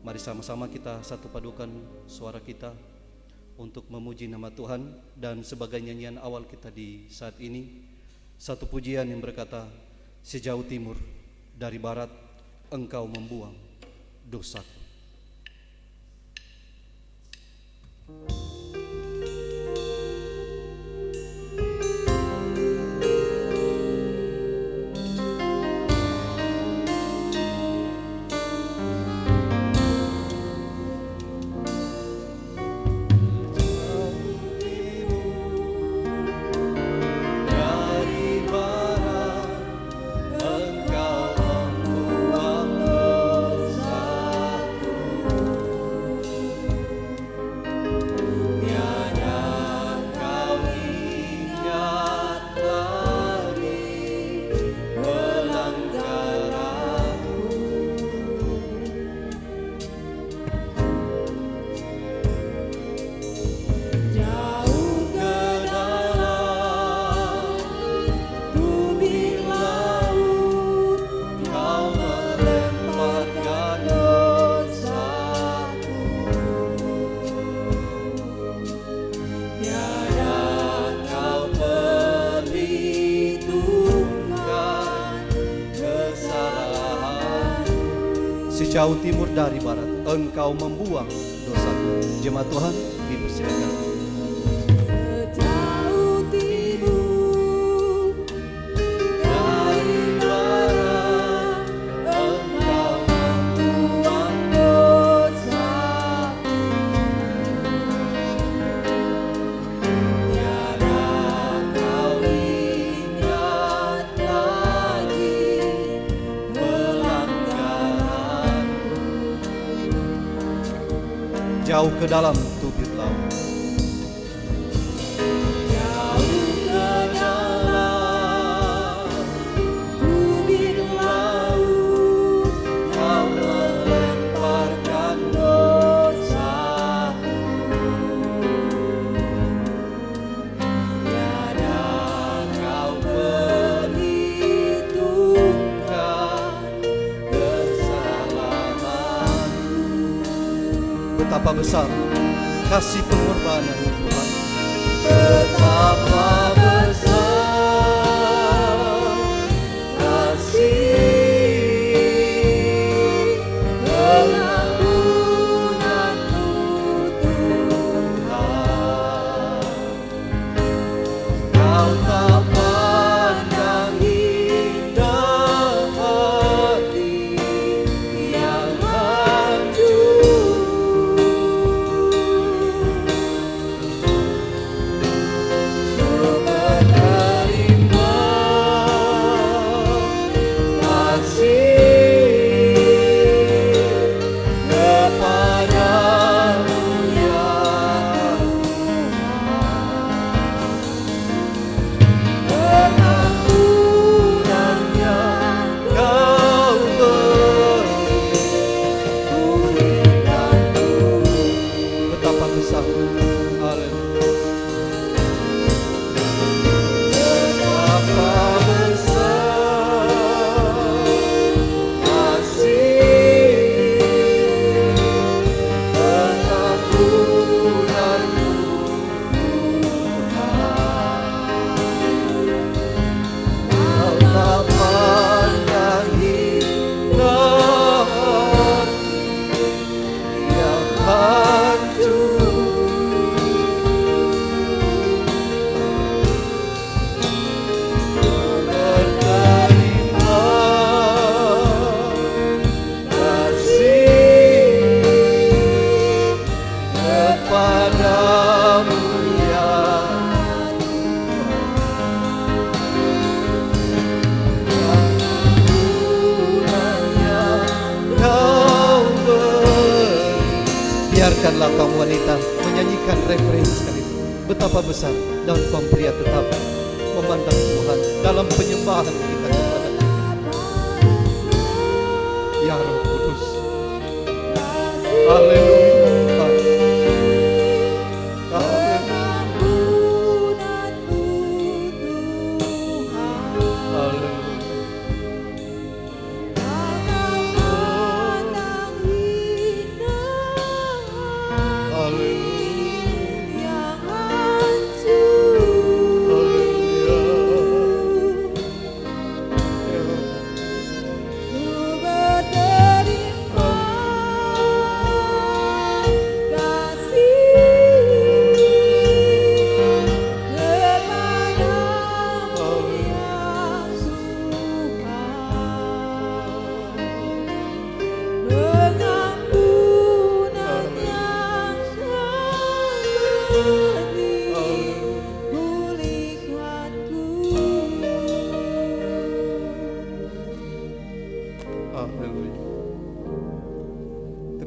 Mari sama-sama kita satu padukan suara kita untuk memuji nama Tuhan. Dan sebagai nyanyian awal kita di saat ini, satu pujian yang berkata, sejauh timur dari barat Engkau membuang dosaku. Jauh timur dari barat Engkau membuang dosaku. Jemaat Tuhan dipersilakan. Sejauh timur dari barat Engkau membuang dosaku. Tiada kau ingat lagi jauh ke dalam tubir laut. Jauh ke dalam tubir laut Kau melemparkan dosaku. Tiada kau perhitungkan kesalahanku. Betapa besar kasih pengorbanan Tuhan. Betapa besar kasih pengampunanmu Tuhan. Kau tak pandang indah hati yang hancur. Biarkanlah kaum wanita menyanyikan refrain sekali. Betapa besar daun kaum pria tetap memandang Tuhan dalam penyembahan kita kepada Ya Roh Kudus. Haleluya.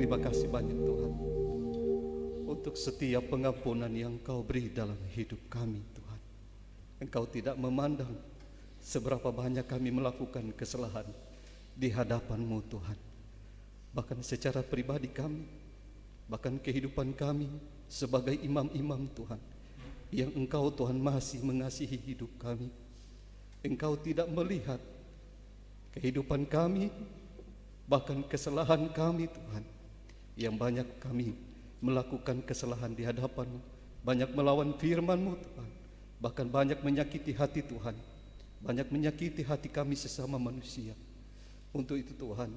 terima kasih banyak Tuhan untuk setiap pengampunan yang Kau beri dalam hidup kami Tuhan. Engkau tidak memandang seberapa banyak kami melakukan kesalahan di hadapan-Mu Tuhan. Bahkan secara pribadi kami, bahkan kehidupan kami sebagai imam-imam Tuhan, yang Engkau Tuhan masih mengasihi hidup kami. Engkau tidak melihat kehidupan kami, bahkan kesalahan kami Tuhan, yang banyak kami melakukan kesalahan di hadapan-Mu, banyak melawan firman-Mu Tuhan, bahkan banyak menyakiti hati Tuhan, banyak menyakiti hati kami sesama manusia. Untuk itu Tuhan,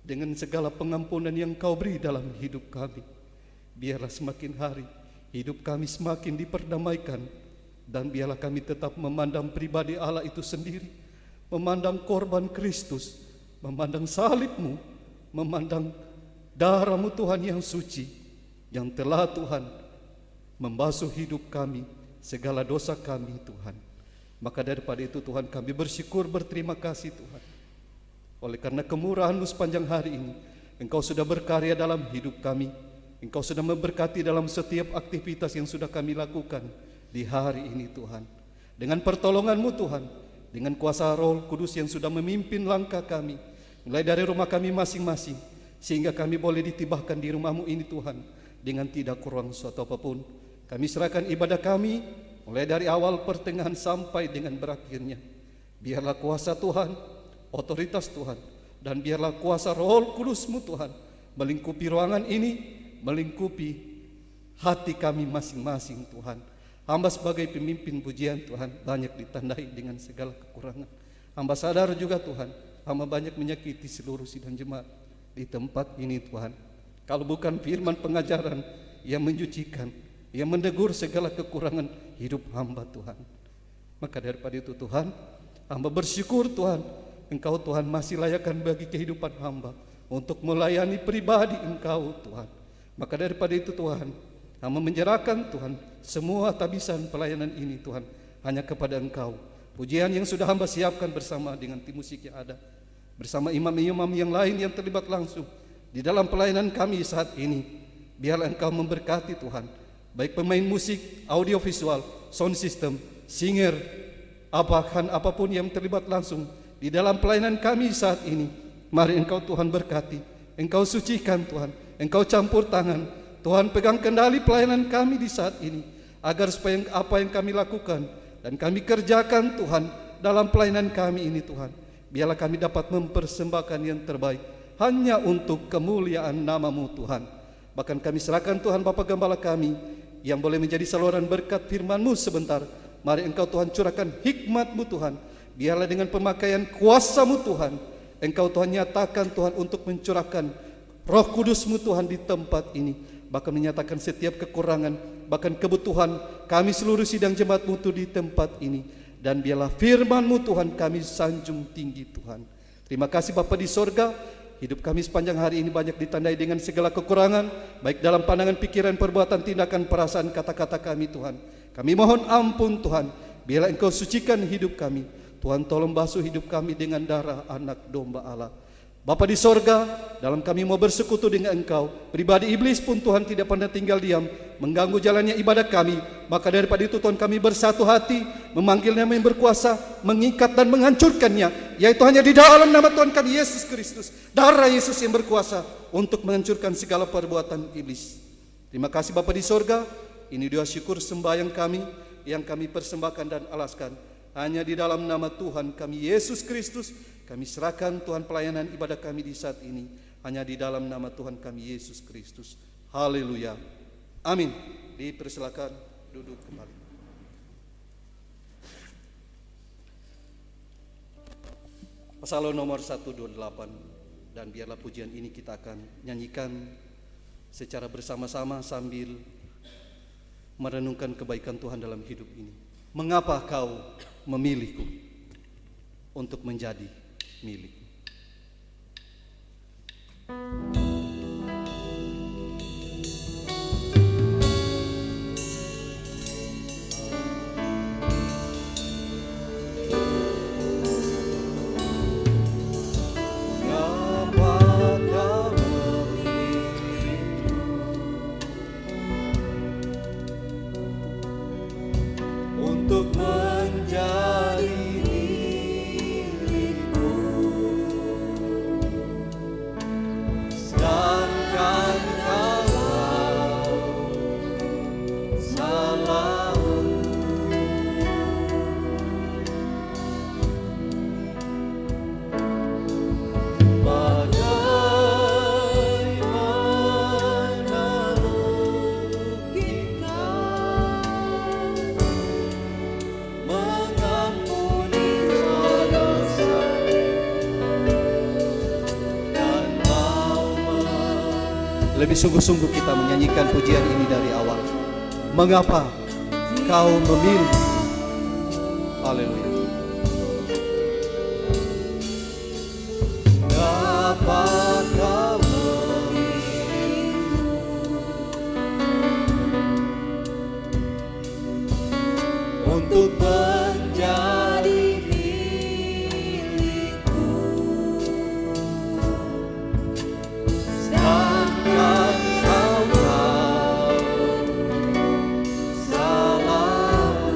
dengan segala pengampunan yang Kau beri dalam hidup kami, biarlah semakin hari hidup kami semakin diperdamaikan, dan biarlah kami tetap memandang pribadi Allah itu sendiri, memandang korban Kristus, memandang salib-Mu, memandang darah-Mu Tuhan yang suci, yang telah Tuhan membasuh hidup kami, segala dosa kami Tuhan. Maka daripada itu Tuhan, kami bersyukur, berterima kasih Tuhan, oleh karena kemurahan-Mu sepanjang hari ini, Engkau sudah berkarya dalam hidup kami. Engkau sudah memberkati dalam setiap aktivitas yang sudah kami lakukan di hari ini Tuhan. Dengan pertolongan-Mu Tuhan, dengan kuasa Roh Kudus yang sudah memimpin langkah kami, mulai dari rumah kami masing-masing, sehingga kami boleh ditibahkan di rumah-Mu ini Tuhan, dengan tidak kurang suatu apapun. Kami serahkan ibadah kami, mulai dari awal, pertengahan, sampai dengan berakhirnya. Biarlah kuasa Tuhan, otoritas Tuhan, dan biarlah kuasa Roh Kudus-Mu Tuhan melingkupi ruangan ini, melingkupi hati kami masing-masing Tuhan. Hamba sebagai pemimpin pujian Tuhan banyak ditandai dengan segala kekurangan. Hamba sadar juga Tuhan, hamba banyak menyakiti seluruh sidang jemaat di tempat ini Tuhan. Kalau bukan firman pengajaran yang menyucikan, yang menegur segala kekurangan hidup hamba Tuhan. Maka daripada itu Tuhan, hamba bersyukur Tuhan, Engkau Tuhan masih layakkan bagi kehidupan hamba untuk melayani pribadi Engkau Tuhan. Maka daripada itu Tuhan, hamba menyerahkan Tuhan semua tabisan pelayanan ini Tuhan hanya kepada Engkau. Pujian yang sudah hamba siapkan bersama dengan tim musik yang ada, bersama imam-imam yang lain yang terlibat langsung di dalam pelayanan kami saat ini, biarlah Engkau memberkati Tuhan, baik pemain musik, audio visual, sound system, singer, apapun yang terlibat langsung di dalam pelayanan kami saat ini. Mari Engkau Tuhan berkati, Engkau sucikan Tuhan, Engkau campur tangan Tuhan, pegang kendali pelayanan kami di saat ini, agar supaya apa yang kami lakukan dan kami kerjakan Tuhan dalam pelayanan kami ini Tuhan, biarlah kami dapat mempersembahkan yang terbaik hanya untuk kemuliaan nama-Mu Tuhan. Bahkan kami serahkan Tuhan Bapa Gembala kami yang boleh menjadi saluran berkat firman-Mu sebentar. Mari Engkau Tuhan curahkan hikmat-Mu Tuhan, biarlah dengan pemakaian kuasa-Mu Tuhan, Engkau Tuhan nyatakan Tuhan untuk mencurahkan Roh Kudus-Mu Tuhan di tempat ini, bahkan menyatakan setiap kekurangan, bahkan kebutuhan kami seluruh sidang jemaat-Mu di tempat ini. Dan biarlah firman-Mu Tuhan kami sanjung tinggi Tuhan. Terima kasih Bapa di sorga, hidup kami sepanjang hari ini banyak ditandai dengan segala kekurangan, baik dalam pandangan, pikiran, perbuatan, tindakan, perasaan, kata-kata kami Tuhan. Kami mohon ampun Tuhan, biarlah Engkau sucikan hidup kami. Tuhan tolong basuh hidup kami dengan darah anak domba Allah. Bapa di sorga, dalam kami mau bersekutu dengan Engkau, pribadi iblis pun Tuhan tidak pernah tinggal diam, mengganggu jalannya ibadah kami. Maka daripada itu Tuhan, kami bersatu hati, memanggil Nama yang berkuasa, mengikat dan menghancurkannya, yaitu hanya di dalam nama Tuhan kami Yesus Kristus, darah Yesus yang berkuasa untuk menghancurkan segala perbuatan iblis. Terima kasih Bapa di sorga, ini doa syukur sembahyang kami yang kami persembahkan dan alaskan hanya di dalam nama Tuhan kami Yesus Kristus. Kami serahkan Tuhan pelayanan ibadah kami di saat ini hanya di dalam nama Tuhan kami Yesus Kristus. Haleluya. Amin. Dipersilakan duduk kembali. Pasal nomor 128, dan biarlah pujian ini kita akan nyanyikan secara bersama-sama sambil merenungkan kebaikan Tuhan dalam hidup ini. Mengapa kau memilihku untuk menjadi milik? Mengapa kau memilihku Lebih sungguh-sungguh kita menyanyikan pujian ini dari awal. Mengapa kau memilih? Haleluya. Mengapa kau memilih untuk menjadi milikku, sedangkan kau tahu salahku.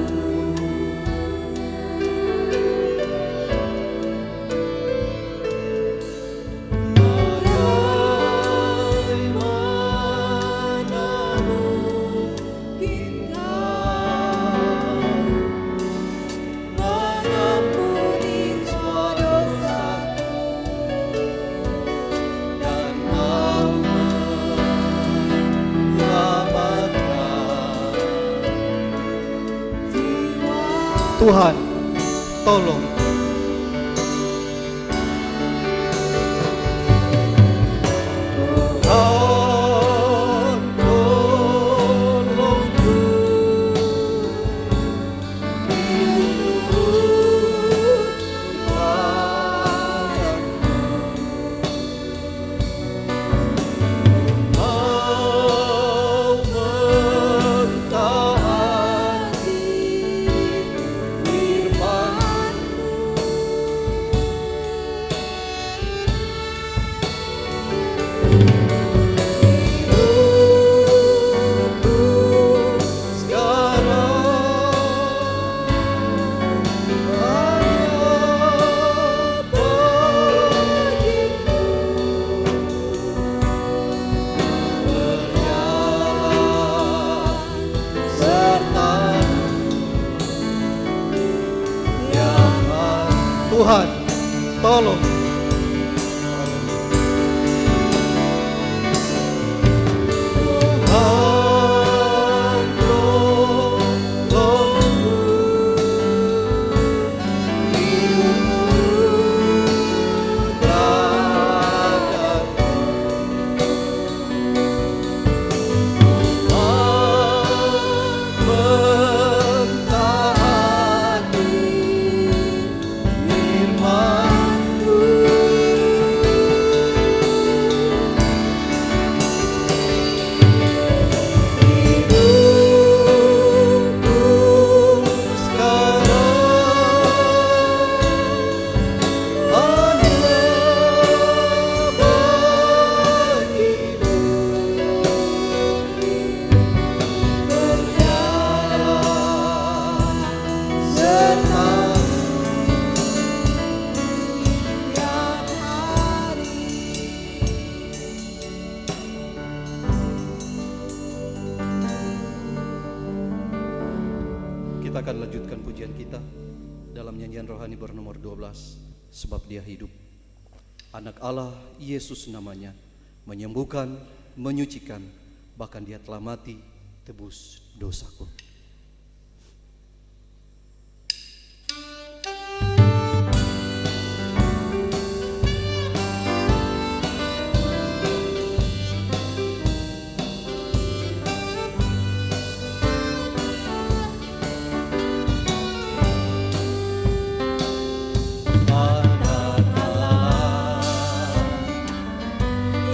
Bagaimana mungkin mengampuni semua dosaku dan kau menyelamatkan jiwa. Tuhan, tolong. Tuhan, tolongku, lindungi padamu. Mau mentaati firman-Mu. Hidupku sekarang hanya bagimu. Berjalan serta-Mu yang baik. Tuhan, tolong. Tuhan, tolongku, mudahkanku. Mentaati firman-Mu. Hidupku sekarang hanya bagimu. Berjalan serta-Mu tiap hari. Kita akan lanjutkan pujian kita dalam nyanyian rohani bernomor 12. Sebab Dia hidup. Anak Allah, Yesus namanya, menyembuhkan, menyucikan, bahkan Dia telah mati tebus dosaku. Anak Allah,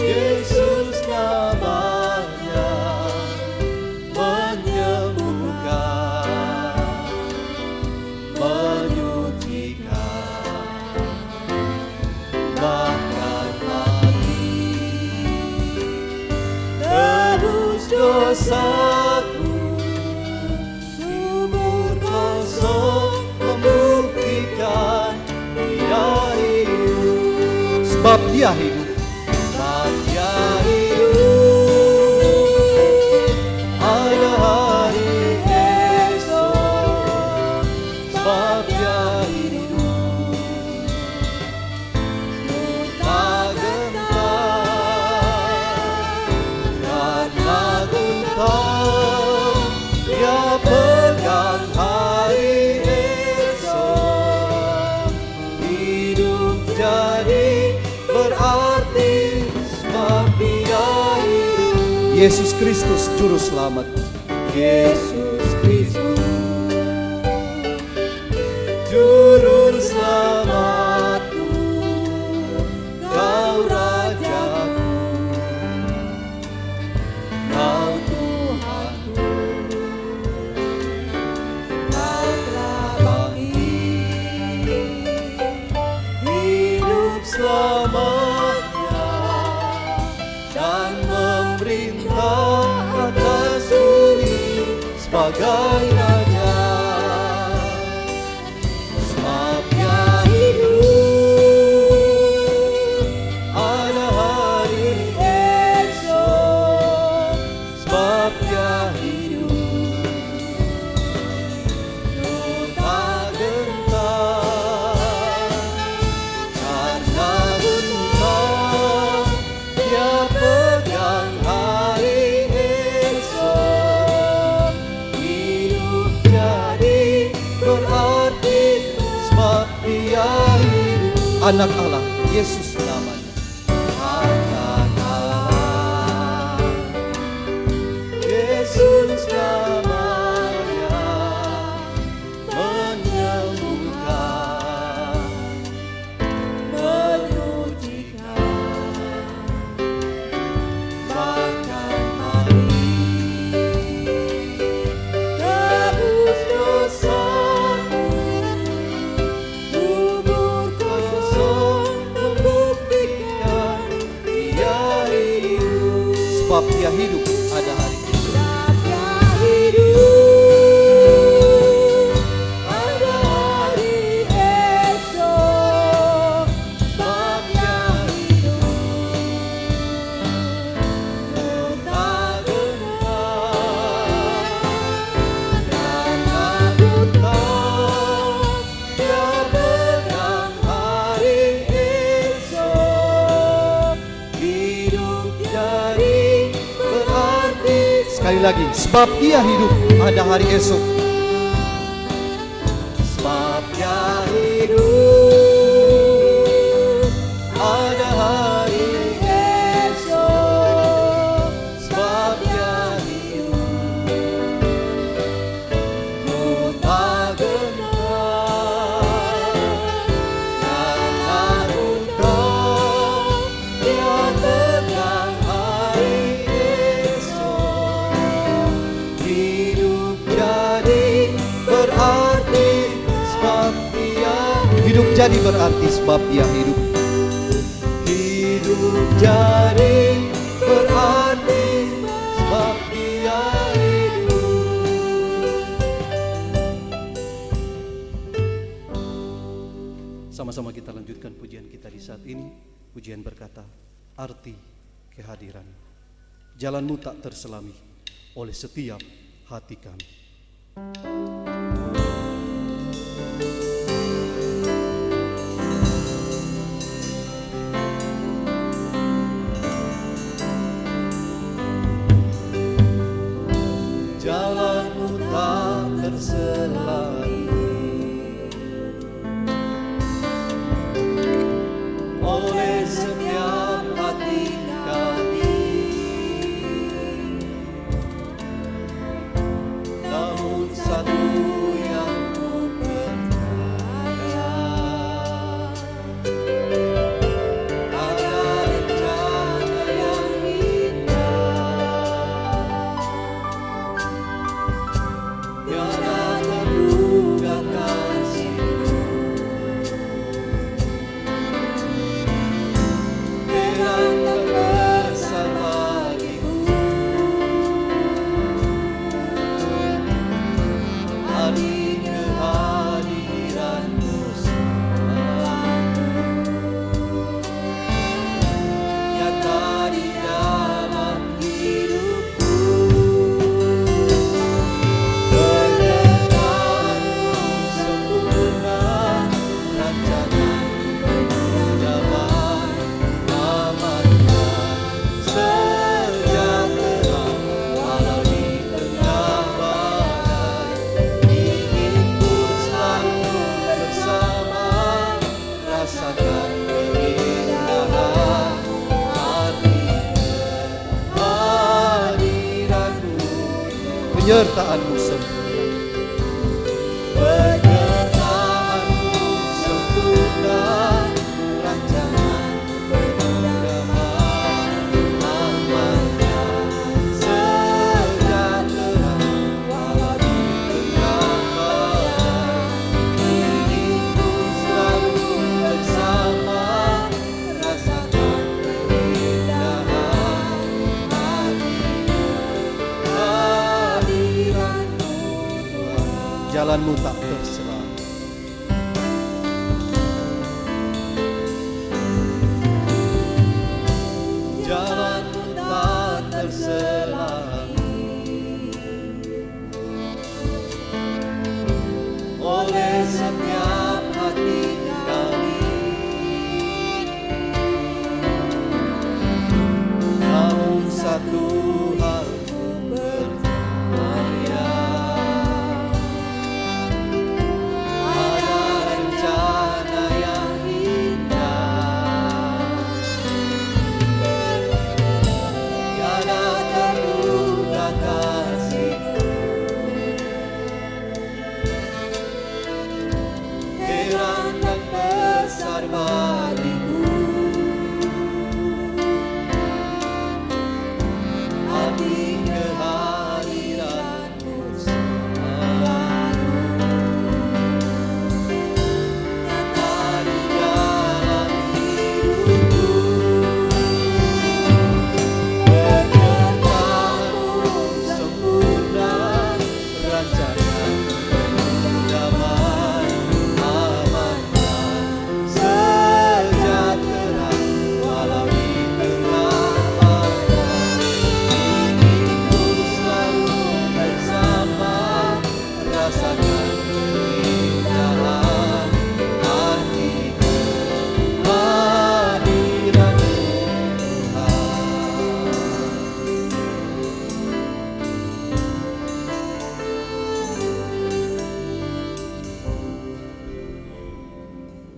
Yesus namanya, menyembuhkan, menyucikan, bahkan mati tebus dosaku. Kubur kosong membuktikan Dia hidup. Sebab Dia hidup. Sebab Dia hidup, ada hari esok. Sebab Dia hidup, tak gentar karena guntang. Dia pegang hari esok. Hidup jadi berarti Yesus Kristus Juru Selamat. Yesus Kristus Juru Selamatku, Kau Rajaku, Kau Tuhanku, Kau telah bangkit, hidup selamanya dan memerintah atas bumi sebagai Raja. Sebab Dia hidup, ada hari esok. Sebab Dia hidup, Ku tak gentar, karena Ku tahu Dia pegang hari esok. Hidup jadi berarti sebab Dia hidup. Anak Allah, Yesus namanya. Anak Allah, Yesus namanya, menyembuhkan, menyucikan, bahkan mati, tebus dosaku, kubur kosong membuktikan Dia hidup. Sebab Dia hidup, ada hari esok. Sebab Dia hidup, ada hari esok. Sebab Dia hidup, Ku tak gentar, karena Ku tahu Dia pegang hari esok. Hidup jadi berarti. Sekali lagi, sebab Dia hidup, ada hari esok. Sebab Dia hidup, ada hari esok. Sebab Dia hidup, Ku tak gentar, karena Ku tahu Dia pegang hari esok. Hidup jadi berarti sebab Dia Hidup jadi berarti sebab Dia hidup. hidup jadi berarti sebab Dia hidup. Sama-sama kita lanjutkan pujian kita di saat ini. Pujian berkata, arti kehadiran. Jalanmu tak terselami oleh setiap hati kami. Jalanmu tak terselami oleh setiap hati kami, namun satu penyertaan-Mu sempurna. Penyertaan-Mu sempurna, rancangan damai, amanah, sejahtera, walau di tengah badai. Hidupku selalu bersama, rasakan keindahan hadirat-Mu Tuhan. Jalan-Mu tak tercela. Jalan-Mu tak tersela, oleh setiap hati kami. Namun satu hal ku percaya, ada rencana yang indah, tiada terduga kasih-Mu, heran dan besar bagiku. Hati kehadiran-Mu selalu nyata di dalam hidupku. Penyertaan-Mu sempurna, rancangan damai, amanah, sejahtera, walau di tengah badai. Hidupku selalu bersama, rasakan keindahan arti kehadiran-Mu Tuhan.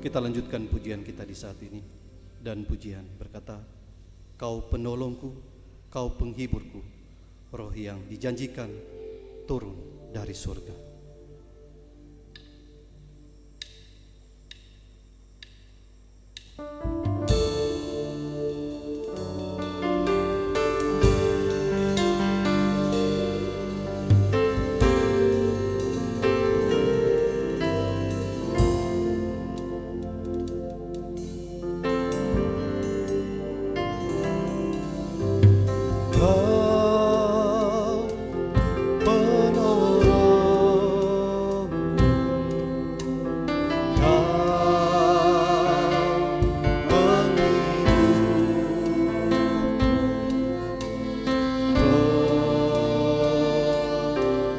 Kita lanjutkan pujian kita di saat ini. Dan pujian berkata, Kau penolongku, Kau penghiburku, Roh yang dijanjikan turun dari surga. Kau penolong,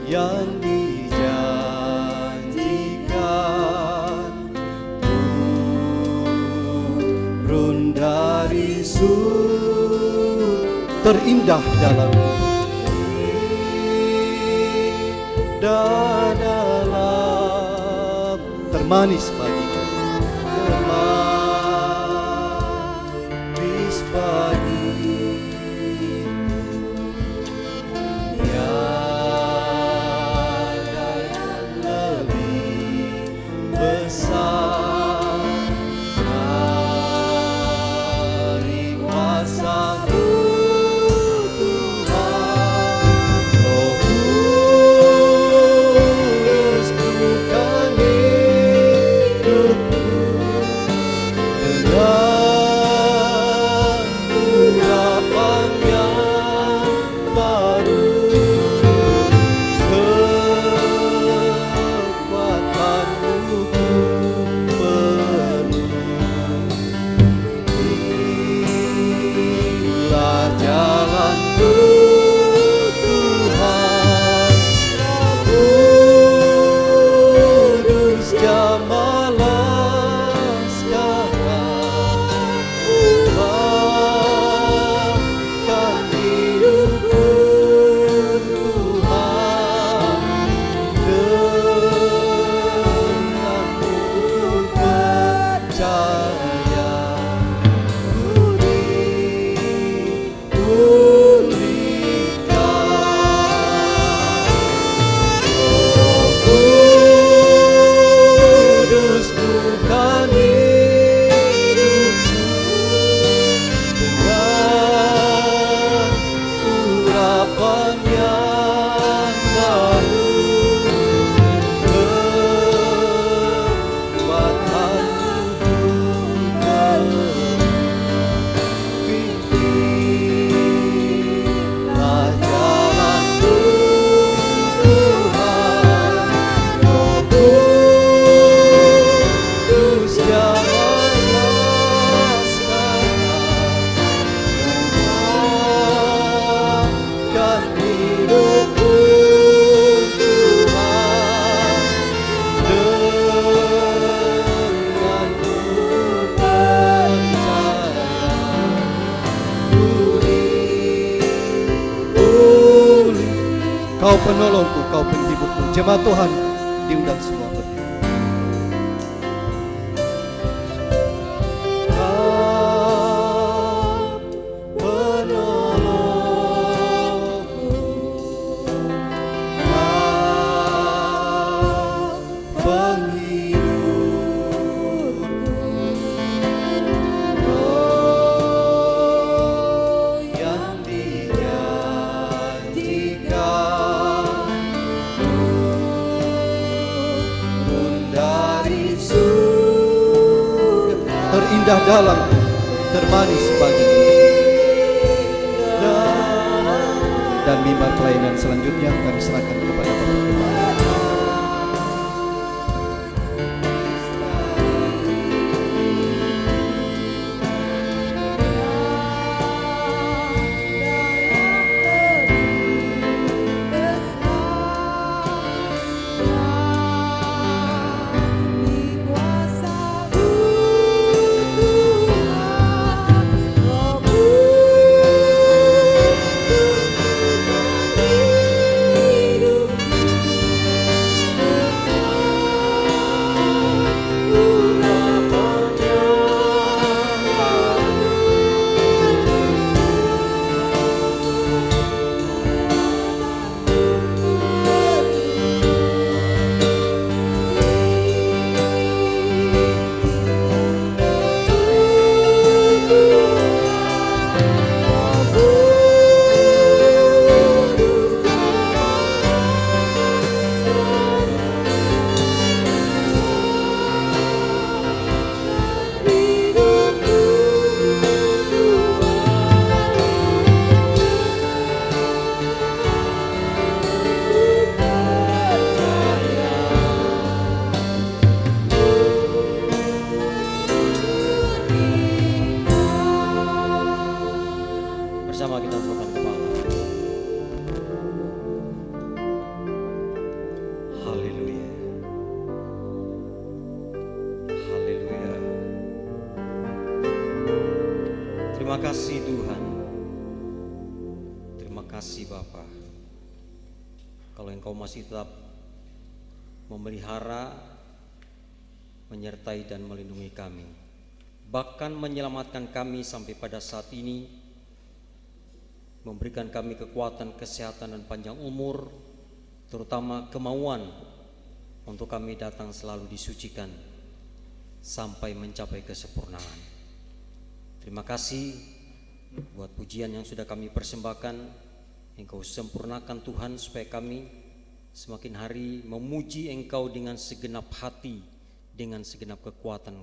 yang dijanjikan turun dari surga, terindah dalam dan dalam termanis bagiku. termanis bagi tiada yang lebih besar dari kuasa-Mu Tuhan. Roh Kudus bukan hidup harapan yang baru, kekuatan tubuh baru. Pimpinlah jalanku Tuhan, Roh Kudus yang menjelaskan hidupku Tuhan, denganmu percaya pulih. Kau penolongku, Kau penghiburku. Jemaat Tuhan diundang semua berdiri. Kau penolongku, Kau penghiburku, Roh yang dijanjikan turun dari surga. Terindah dalam, termanis bagi. Dan mimbar pelayanan selanjutnya kami serahkan kepada Bapak Gembala. Bersama kita tundukkan kepala. Haleluya. Haleluya. Terima kasih Tuhan. Terima kasih Bapa. Kalau Engkau masih tetap memelihara, menyertai dan melindungi kami, bahkan menyelamatkan kami sampai pada saat ini, memberikan kami kekuatan, kesehatan dan panjang umur, terutama kemauan untuk kami datang selalu disucikan sampai mencapai kesempurnaan. Terima kasih buat pujian yang sudah kami persembahkan. Engkau sempurnakan Tuhan supaya kami semakin hari memuji Engkau dengan segenap hati, dengan segenap kekuatan,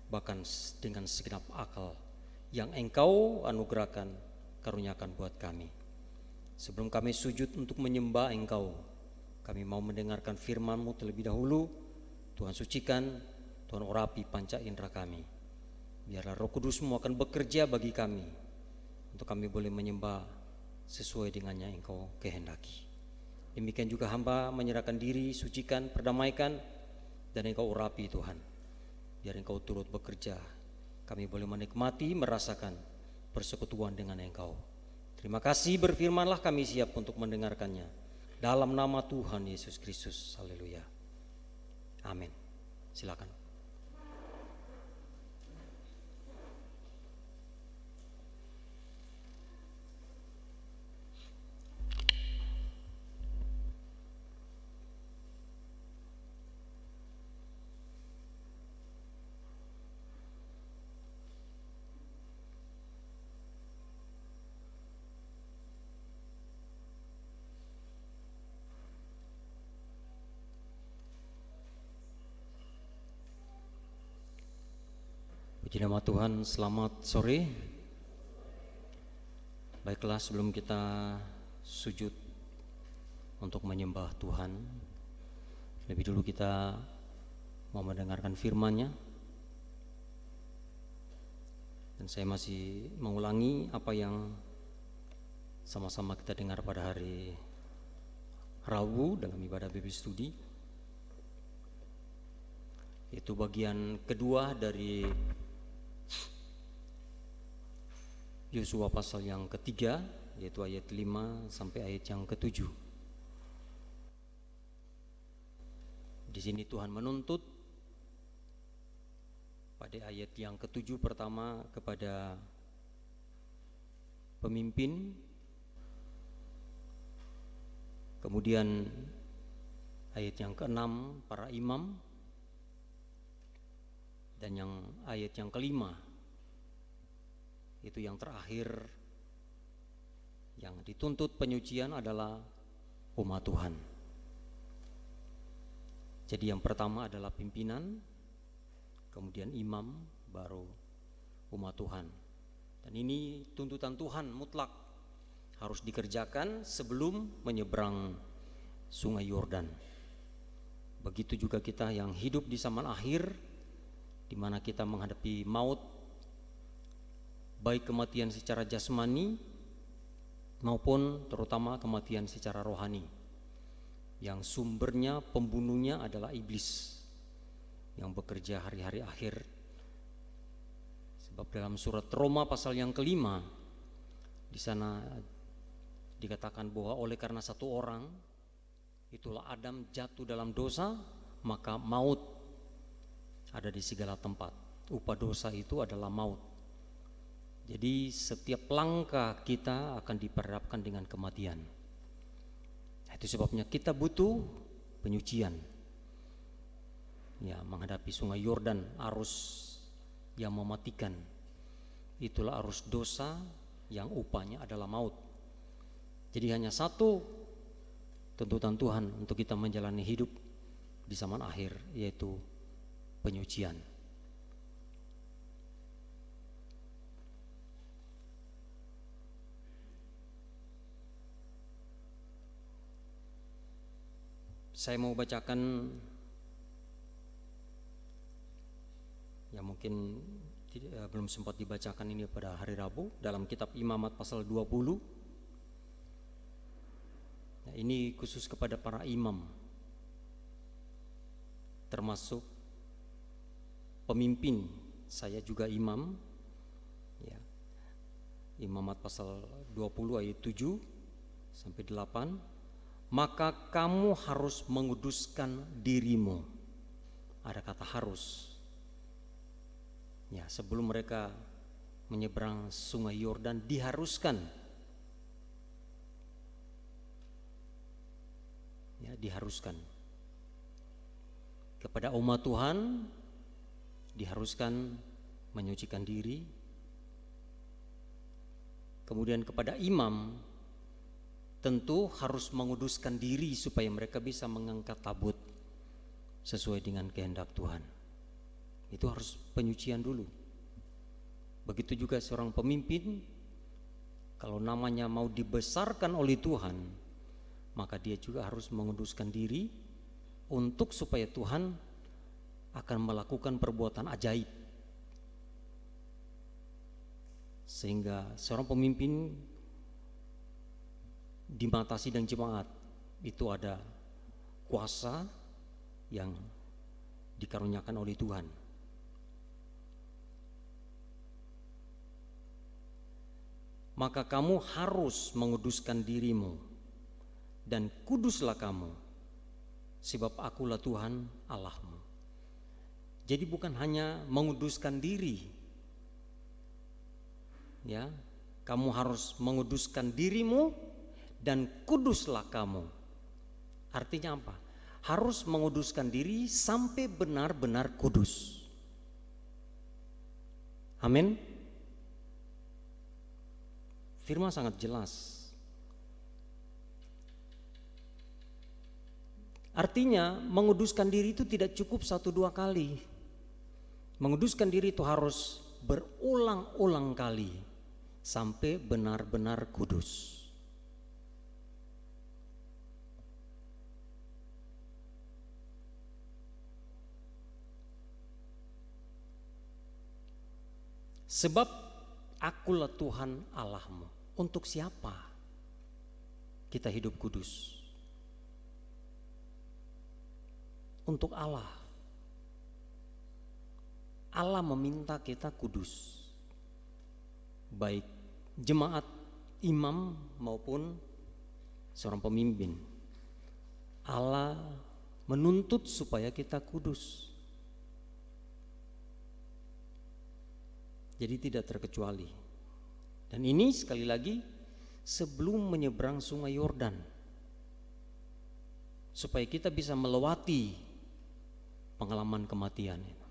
bahkan dengan segenap akal yang Engkau anugerahkan, karuniakan buat kami. Sebelum kami sujud untuk menyembah Engkau, kami mau mendengarkan firman-Mu terlebih dahulu. Tuhan sucikan, Tuhan urapi panca indera kami. Biarlah Roh Kudus-Mu akan bekerja bagi kami, untuk kami boleh menyembah sesuai dengannya Engkau kehendaki. Demikian juga hamba menyerahkan diri, sucikan, perdamaikan, dan Engkau urapi Tuhan. Biar Engkau turut bekerja, kami boleh menikmati, merasakan persekutuan dengan Engkau. Terima kasih, berfirmanlah, kami siap untuk mendengarkannya. Dalam nama Tuhan Yesus Kristus. Haleluya. Amin. Silakan. Puji nama Tuhan, selamat sore. Baiklah, sebelum kita sujud untuk menyembah Tuhan, lebih dulu kita mau mendengarkan firman-Nya. Dan saya masih mengulangi apa yang sama-sama kita dengar pada hari Rabu dalam ibadah Bible Study. Itu bagian kedua dari Yosua pasal yang ketiga, yaitu ayat 5 sampai ayat yang ke-7. Di sini Tuhan menuntut pada ayat yang ke-7 pertama kepada pemimpin, kemudian ayat yang ke-6 para imam, dan yang ayat yang ke-5 itu yang terakhir yang dituntut penyucian adalah umat Tuhan. Jadi yang pertama adalah pimpinan, kemudian imam, baru umat Tuhan. Dan ini tuntutan Tuhan mutlak harus dikerjakan sebelum menyeberang Sungai Yordan. Begitu juga kita yang hidup di zaman akhir, di mana kita menghadapi maut, baik kematian secara jasmani maupun terutama kematian secara rohani, yang sumbernya, pembunuhnya adalah iblis yang bekerja hari-hari akhir. Sebab dalam surat Roma pasal yang ke-5 di sana dikatakan bahwa oleh karena satu orang, itulah Adam jatuh dalam dosa, maka maut ada di segala tempat. Upah dosa itu adalah maut. Jadi setiap langkah kita akan diperhadapkan dengan kematian. Itu sebabnya kita butuh penyucian. Ya, menghadapi Sungai Yordan, arus yang mematikan. Itulah arus dosa yang upahnya adalah maut. Jadi hanya satu tuntutan Tuhan untuk kita menjalani hidup di zaman akhir, yaitu penyucian. Saya mau bacakan yang mungkin belum sempat dibacakan ini pada hari Rabu dalam kitab Imamat pasal 20. Nah, ini khusus kepada para imam, termasuk pemimpin. Saya juga imam, ya. Imamat pasal 20 ayat 7 sampai 8. Maka kamu harus menguduskan dirimu. Ada kata harus. Ya, sebelum mereka menyeberang Sungai Yordan diharuskan. Ya, diharuskan. Kepada umat Tuhan diharuskan menyucikan diri. Kemudian kepada imam tentu harus menguduskan diri supaya mereka bisa mengangkat tabut sesuai dengan kehendak Tuhan. Itu harus penyucian dulu. Begitu juga seorang pemimpin, kalau namanya mau dibesarkan oleh Tuhan, maka dia juga harus menguduskan diri untuk supaya Tuhan akan melakukan perbuatan ajaib. Sehingga seorang pemimpin di mata sidang jemaat itu ada kuasa yang dikaruniakan oleh Tuhan. Maka kamu harus menguduskan dirimu dan kuduslah kamu, sebab akulah Tuhan Allahmu. Jadi bukan hanya menguduskan diri, ya, kamu harus menguduskan dirimu dan kuduslah kamu. Artinya apa? Harus menguduskan diri sampai benar-benar kudus. Amin. Firman sangat jelas. Artinya menguduskan diri itu tidak cukup 1-2 kali. Menguduskan diri itu harus berulang-ulang kali sampai benar-benar kudus. Sebab akulah Tuhan Allahmu. Untuk siapa kita hidup kudus? Untuk Allah. Allah meminta kita kudus, baik jemaat, imam maupun seorang pemimpin. Allah menuntut supaya kita kudus. Jadi tidak terkecuali. Dan ini sekali lagi sebelum menyeberang sungai Yordan, supaya kita bisa melewati pengalaman kematian itu.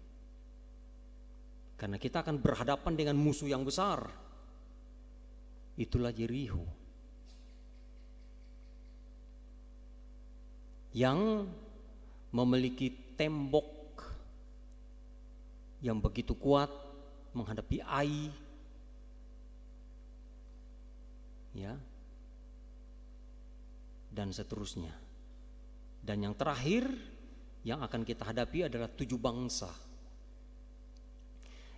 Karena kita akan berhadapan dengan musuh yang besar. Itulah Yerikho, yang memiliki tembok yang begitu kuat menghadapi Ai, ya, dan seterusnya. Dan yang terakhir yang akan kita hadapi adalah 7 bangsa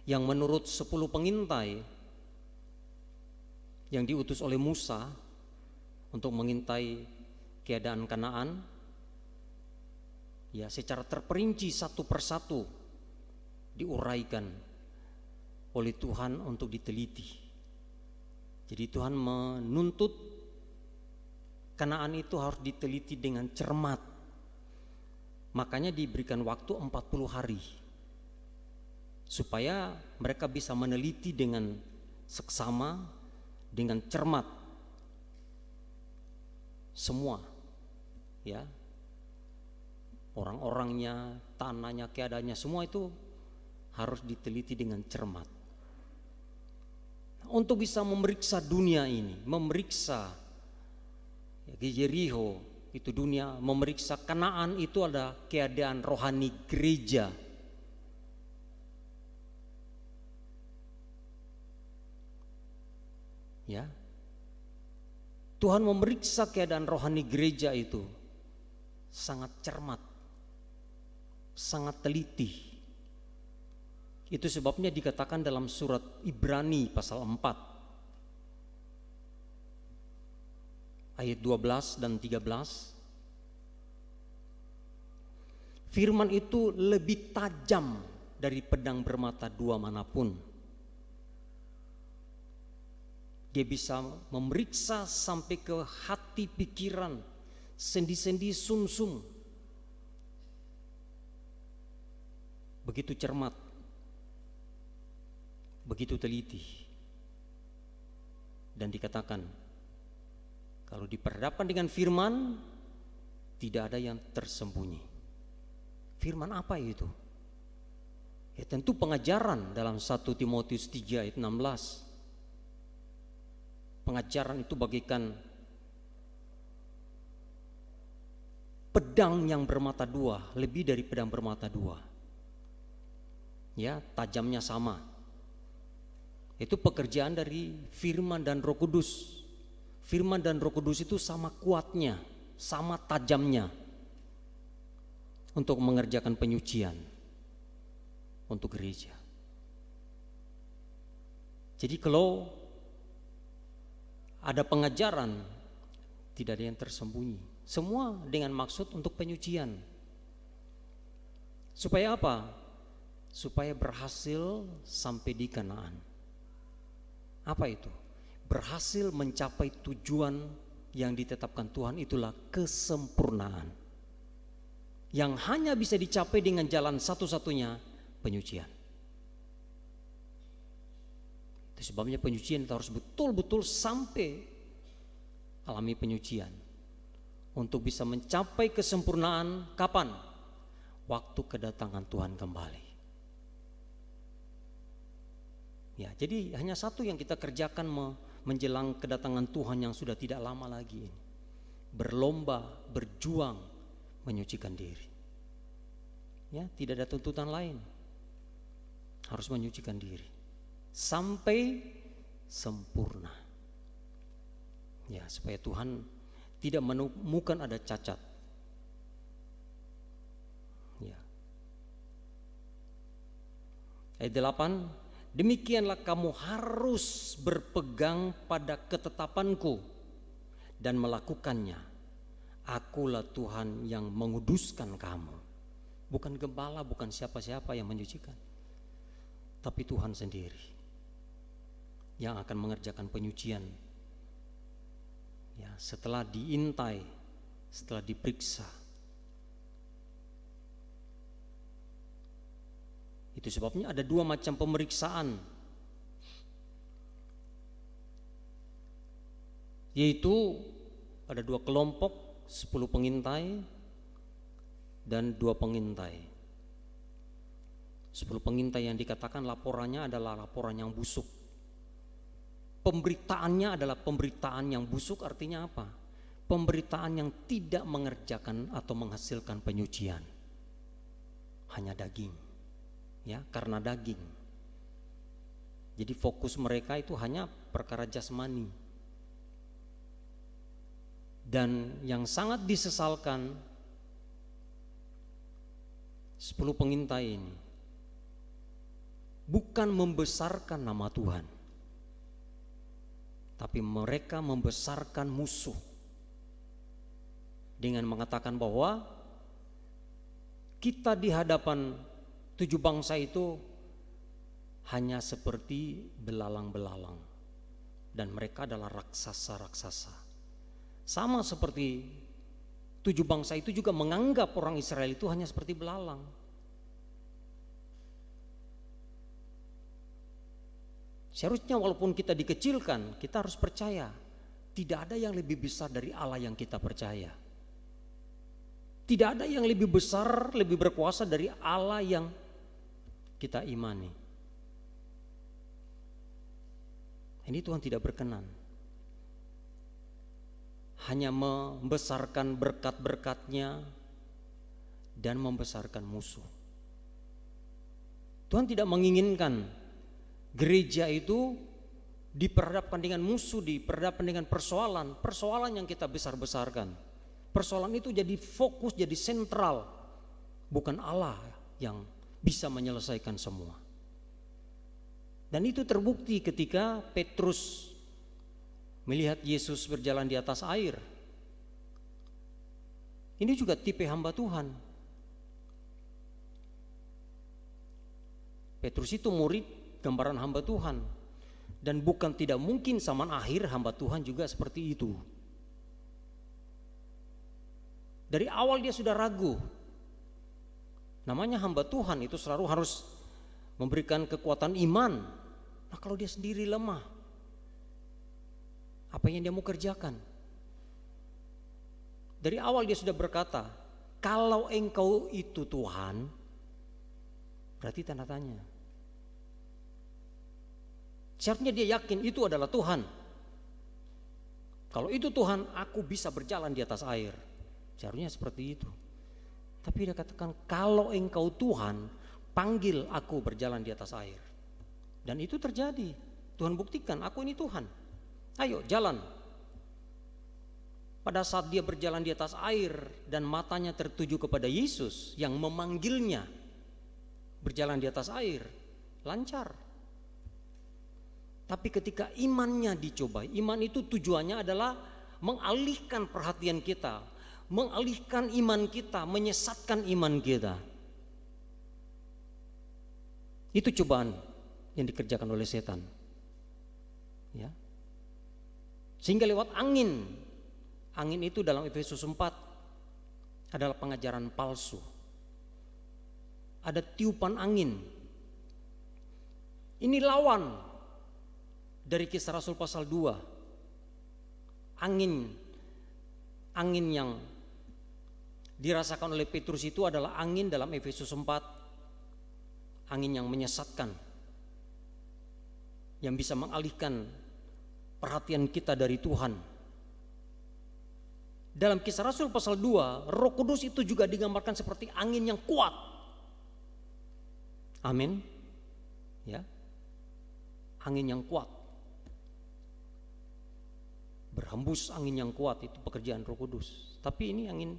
yang menurut 10 pengintai yang diutus oleh Musa untuk mengintai keadaan Kanaan, ya, secara terperinci satu persatu diuraikan oleh Tuhan untuk diteliti. Jadi Tuhan menuntut Kanaan itu harus diteliti dengan cermat. Makanya diberikan waktu 40 hari supaya mereka bisa meneliti dengan seksama, dengan cermat semua, ya, orang-orangnya, tanahnya, keadaannya, semua itu harus diteliti dengan cermat. Untuk bisa memeriksa dunia ini, memeriksa Yerikho itu dunia, memeriksa Kanaan itu ada keadaan rohani gereja. Ya, Tuhan memeriksa keadaan rohani gereja itu sangat cermat, sangat teliti. Itu sebabnya dikatakan dalam surat Ibrani pasal 4 ayat 12 dan 13, firman itu lebih tajam dari pedang bermata 2 manapun. Dia bisa memeriksa sampai ke hati, pikiran, sendi-sendi, sumsum. Begitu cermat, begitu teliti. Dan dikatakan kalau diperhadapkan dengan firman, tidak ada yang tersembunyi. Firman apa itu? Ya tentu pengajaran dalam 1 Timotius 3 ayat 16. Pengajaran itu bagaikan pedang yang bermata 2, lebih dari pedang bermata 2. Ya, tajamnya sama. Itu pekerjaan dari firman dan Roh Kudus. Firman dan Roh Kudus itu sama kuatnya, sama tajamnya untuk mengerjakan penyucian untuk gereja. Jadi kalau ada pengajaran, tidak ada yang tersembunyi. Semua dengan maksud untuk penyucian. Supaya apa? Supaya berhasil sampai di Kanaan. Apa itu? Berhasil mencapai tujuan yang ditetapkan Tuhan, itulah kesempurnaan. Yang hanya bisa dicapai dengan jalan satu-satunya, penyucian. Itu sebabnya penyucian kita harus betul-betul sampai alami penyucian. Untuk bisa mencapai kesempurnaan kapan? Waktu kedatangan Tuhan kembali. Ya, jadi hanya satu yang kita kerjakan menjelang kedatangan Tuhan yang sudah tidak lama lagi. Berlomba, berjuang, menyucikan diri. Ya, tidak ada tuntutan lain. Harus menyucikan diri. sampai sempurna. Ya, supaya Tuhan tidak menemukan ada cacat. Ya. Ayat 8, demikianlah kamu harus berpegang pada ketetapanku dan melakukannya. Akulah Tuhan yang menguduskan kamu. Bukan gembala, bukan siapa-siapa yang menyucikan, tapi Tuhan sendiri yang akan mengerjakan penyucian. Ya, setelah diintai, setelah diperiksa. Itu sebabnya ada dua macam pemeriksaan, yaitu ada dua kelompok, 10 pengintai dan 2 pengintai. 10 pengintai yang dikatakan laporannya adalah laporan yang busuk. Pemberitaannya adalah pemberitaan yang busuk, artinya apa? Pemberitaan yang tidak mengerjakan atau menghasilkan penyucian. Hanya daging. Ya, karena daging. Jadi fokus mereka itu hanya perkara jasmani. Dan yang sangat disesalkan, 10 pengintai ini bukan membesarkan nama Tuhan, tapi mereka membesarkan musuh dengan mengatakan bahwa kita di hadapan 7 bangsa itu hanya seperti belalang-belalang, dan mereka adalah raksasa-raksasa. Sama seperti 7 bangsa itu juga menganggap orang Israel itu hanya seperti belalang. Seharusnya walaupun kita dikecilkan, kita harus percaya tidak ada yang lebih besar dari Allah yang kita percaya. Tidak ada yang lebih besar, lebih berkuasa dari Allah yang kita imani. Ini Tuhan tidak berkenan. Hanya membesarkan berkat-berkatnya dan membesarkan musuh. Tuhan tidak menginginkan gereja itu diperhadapkan dengan musuh, diperhadapkan dengan persoalan yang kita besar-besarkan. Persoalan itu jadi fokus, jadi sentral, bukan Allah yang bisa menyelesaikan semua. Dan itu terbukti ketika Petrus melihat Yesus berjalan di atas air. Ini juga tipe hamba Tuhan. Petrus itu murid gambaran hamba Tuhan, dan bukan tidak mungkin zaman akhir hamba Tuhan juga seperti itu. Dari awal dia sudah ragu. Namanya hamba Tuhan itu selalu harus memberikan kekuatan iman. Nah, kalau dia sendiri lemah, apa yang dia mau kerjakan? Dari awal dia sudah berkata, kalau engkau itu Tuhan, berarti tanda tanya. Seharusnya dia yakin itu adalah Tuhan. Kalau itu Tuhan, aku bisa berjalan di atas air. Seharusnya seperti itu. Tapi dia katakan, kalau engkau Tuhan, panggil aku berjalan di atas air. Dan itu terjadi. Tuhan buktikan, aku ini Tuhan. Ayo jalan. Pada saat dia berjalan di atas air dan matanya tertuju kepada Yesus yang memanggilnya berjalan di atas air, lancar. Tapi ketika imannya dicobai, iman itu tujuannya adalah mengalihkan perhatian kita, mengalihkan iman kita, menyesatkan iman kita. Itu cobaan yang dikerjakan oleh setan. Ya. Sehingga lewat angin itu dalam Efesus 4 adalah pengajaran palsu. Ada tiupan angin. Ini lawan dari Kisah Rasul pasal 2. Angin yang dirasakan oleh Petrus itu adalah angin dalam Efesus 4. Angin yang menyesatkan, yang bisa mengalihkan perhatian kita dari Tuhan. Dalam Kisah Rasul pasal 2, Roh Kudus itu juga digambarkan seperti angin yang kuat. Amin. Ya. angin yang kuat. Berhembus angin yang kuat, itu pekerjaan Roh Kudus. Tapi ini angin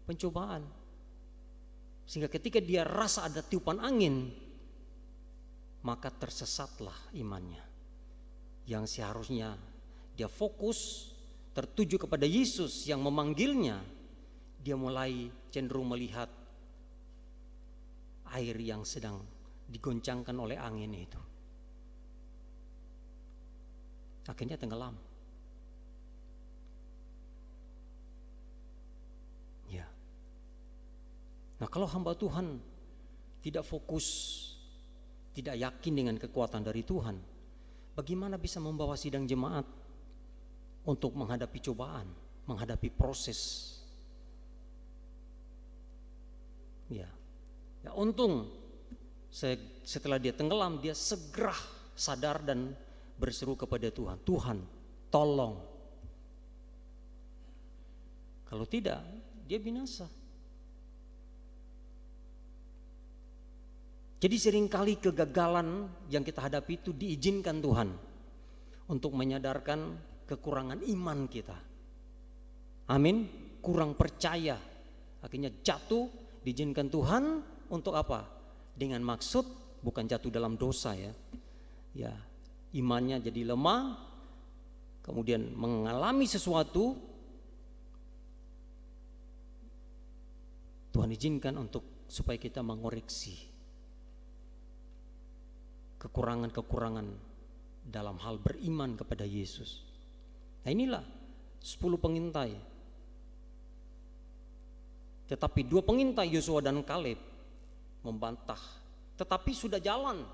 pencobaan. Sehingga ketika dia rasa ada tiupan angin, maka tersesatlah imannya. Yang seharusnya dia fokus tertuju kepada Yesus yang memanggilnya, dia mulai cenderung melihat air yang sedang digoncangkan oleh angin itu. Akhirnya tenggelam. Ya. Nah, kalau hamba Tuhan tidak fokus, tidak yakin dengan kekuatan dari Tuhan, bagaimana bisa membawa sidang jemaat untuk menghadapi cobaan, menghadapi proses? Ya, untung setelah dia tenggelam, dia segera sadar dan berseru kepada Tuhan, Tuhan, tolong. Kalau tidak, dia binasa. Jadi seringkali kegagalan yang kita hadapi itu diizinkan Tuhan untuk menyadarkan kekurangan iman kita. Amin. Kurang percaya, akhirnya jatuh, diizinkan Tuhan untuk apa? Dengan maksud bukan jatuh dalam dosa ya. Ya, imannya jadi lemah, kemudian mengalami sesuatu, Tuhan izinkan untuk supaya kita mengoreksi kekurangan-kekurangan dalam hal beriman kepada Yesus. Nah, inilah 10 pengintai. Tetapi 2 pengintai Yosua dan Kaleb membantah, tetapi sudah jalan.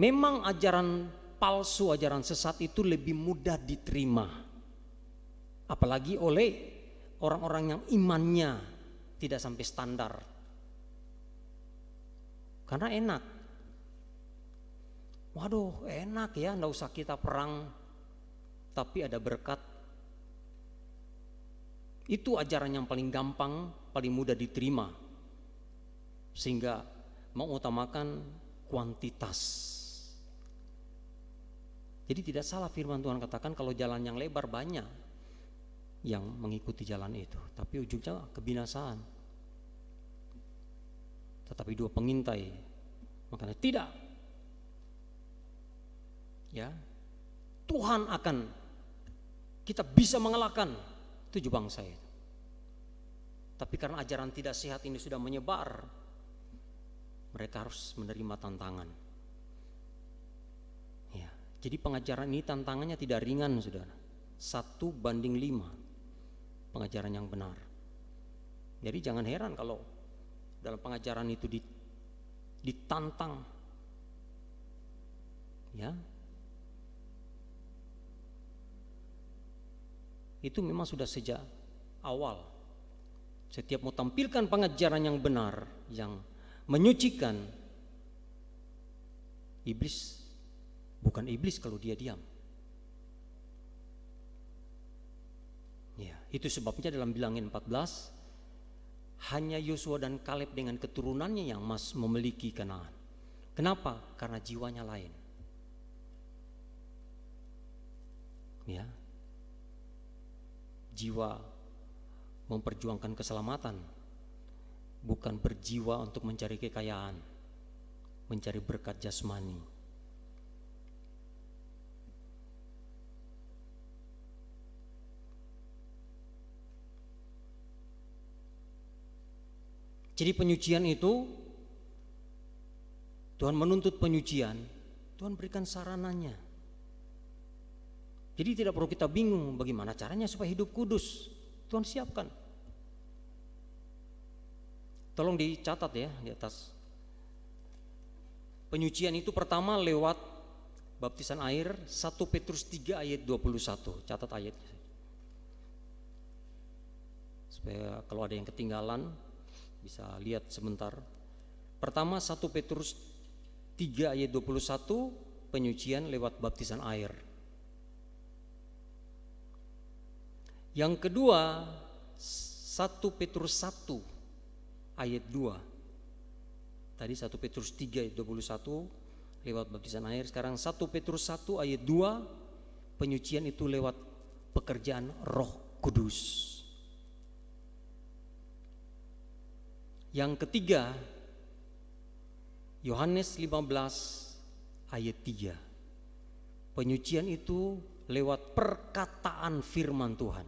Memang ajaran palsu, ajaran sesat itu lebih mudah diterima, apalagi oleh orang-orang yang imannya tidak sampai standar, karena enak. Waduh, enak ya, enggak usah kita perang, tapi ada berkat. Itu ajaran yang paling gampang, paling mudah diterima, sehingga mengutamakan kuantitas. Jadi tidak salah firman Tuhan katakan kalau jalan yang lebar banyak yang mengikuti jalan itu, tapi ujungnya kebinasaan. Tetapi 2 pengintai, makanya tidak. Ya, Tuhan akan, kita bisa mengalahkan 7 bangsa itu. Tapi karena ajaran tidak sehat ini sudah menyebar, mereka harus menerima tantangan. Ya, jadi pengajaran ini tantangannya tidak ringan, saudara. 1:5 pengajaran yang benar. Jadi jangan heran kalau dalam pengajaran itu ditantang. Ya, itu memang sudah sejak awal. Setiap mau tampilkan pengajaran yang benar, yang menyucikan, iblis bukan iblis kalau dia diam. Ya, itu sebabnya dalam Bilangan 14 hanya Yosua dan Kaleb dengan keturunannya yang memiliki Kanaan. Kenapa? Karena jiwanya lain. Ya, jiwa memperjuangkan keselamatan, bukan berjiwa untuk mencari kekayaan, mencari berkat jasmani. Jadi penyucian itu, Tuhan menuntut penyucian, Tuhan berikan sarananya. Jadi tidak perlu kita bingung bagaimana caranya supaya hidup kudus. Tuhan siapkan. Tolong dicatat ya di atas. Penyucian itu pertama lewat baptisan air, 1 Petrus 3 ayat 21. Catat ayatnya. Supaya kalau ada yang ketinggalan bisa lihat sebentar. Pertama 1 Petrus 3 ayat 21, penyucian lewat baptisan air. Yang kedua 1 Petrus 1 ayat 2. Tadi 1 Petrus 3 ayat 21, lewat baptisan air. Sekarang 1 Petrus 1 ayat 2, penyucian itu lewat pekerjaan Roh Kudus. Yang ketiga, Yohanes 15 ayat 3. Penyucian itu lewat perkataan firman Tuhan.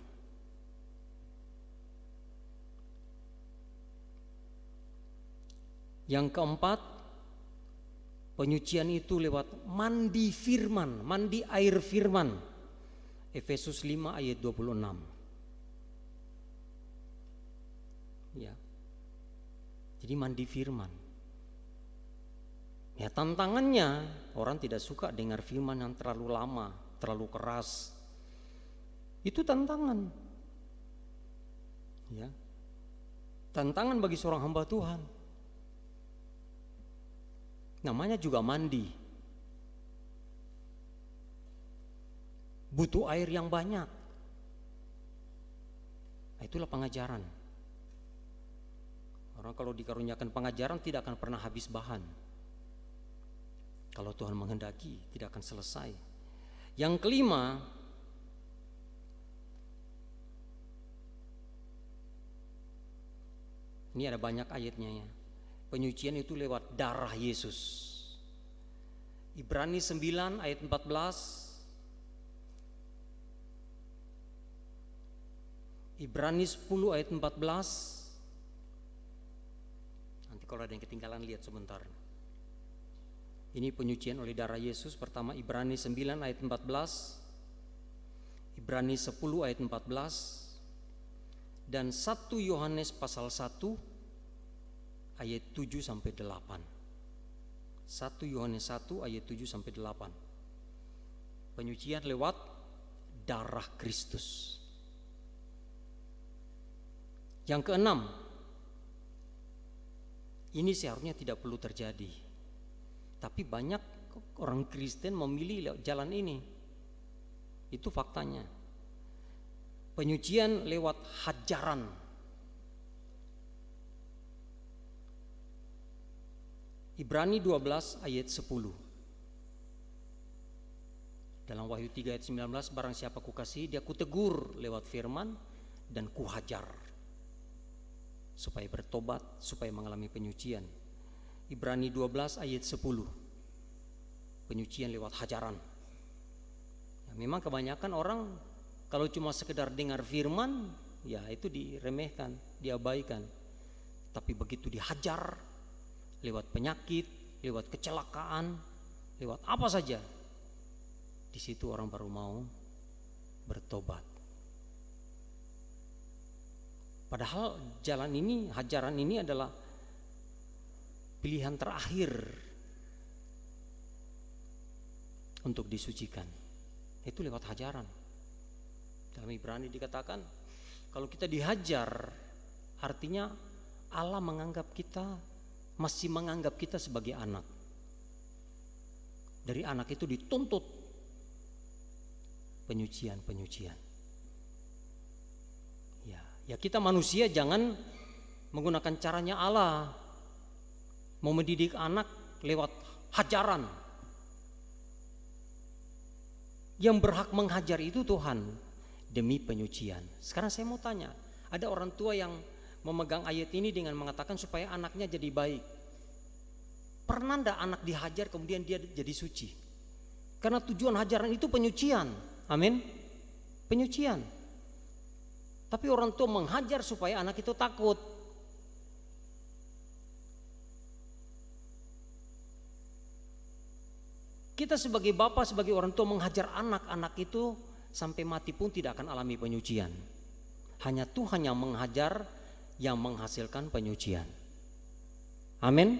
Yang keempat, penyucian itu lewat mandi firman, mandi air firman. Efesus 5 ayat 26. Ya. Jadi mandi firman. Ya, tantangannya orang tidak suka dengar firman yang terlalu lama, terlalu keras. Itu tantangan. Ya. Tantangan bagi seorang hamba Tuhan. Namanya juga mandi. Butuh air yang banyak. Nah, itulah pengajaran. Orang kalau dikaruniakan pengajaran tidak akan pernah habis bahan. Kalau Tuhan menghendaki tidak akan selesai. Yang kelima, ini ada banyak ayatnya ya. Penyucian itu lewat darah Yesus. Ibrani 9 ayat 14. Ibrani 10 ayat 14. Nanti kalau ada yang ketinggalan lihat sebentar. Ini penyucian oleh darah Yesus. Pertama Ibrani 9 ayat 14, Ibrani 10 ayat 14, dan 1 Yohanes pasal 1 ayat 7 sampai 8. 1 Yohanes 1 ayat 7 sampai 8. Penyucian lewat darah Kristus. Yang keenam, ini seharusnya tidak perlu terjadi, tapi banyak orang Kristen memilih jalan ini. Itu faktanya. Penyucian lewat hajaran. Ibrani 12 ayat 10. Dalam Wahyu 3 ayat 19, barang siapa kukasihi dia kutegur lewat firman dan kuhajar supaya bertobat, supaya mengalami penyucian. Ibrani 12 ayat 10. Penyucian lewat hajaran. Ya, memang kebanyakan orang kalau cuma sekedar dengar firman, ya itu diremehkan, diabaikan. Tapi begitu dihajar lewat penyakit, lewat kecelakaan, lewat apa saja, di situ orang baru mau bertobat. Padahal jalan ini, hajaran ini adalah pilihan terakhir untuk disucikan. Itu lewat hajaran. Dalam Ibrani dikatakan, kalau kita dihajar, artinya Allah menganggap kita, masih menganggap kita sebagai anak. Dari anak itu dituntut penyucian. Ya kita manusia jangan menggunakan caranya Allah, mau mendidik anak lewat hajaran. Yang berhak menghajar itu Tuhan demi penyucian. Sekarang saya mau tanya, ada orang tua yang memegang ayat ini dengan mengatakan supaya anaknya jadi baik. Pernah enggak anak dihajar kemudian dia jadi suci? Karena tujuan hajaran itu penyucian. Amin. Penyucian. Tapi orang tua menghajar supaya anak itu takut. Kita sebagai bapak, sebagai orang tua menghajar anak itu sampai mati pun tidak akan alami penyucian. Hanya Tuhan yang menghajar, yang menghasilkan penyucian. Amin.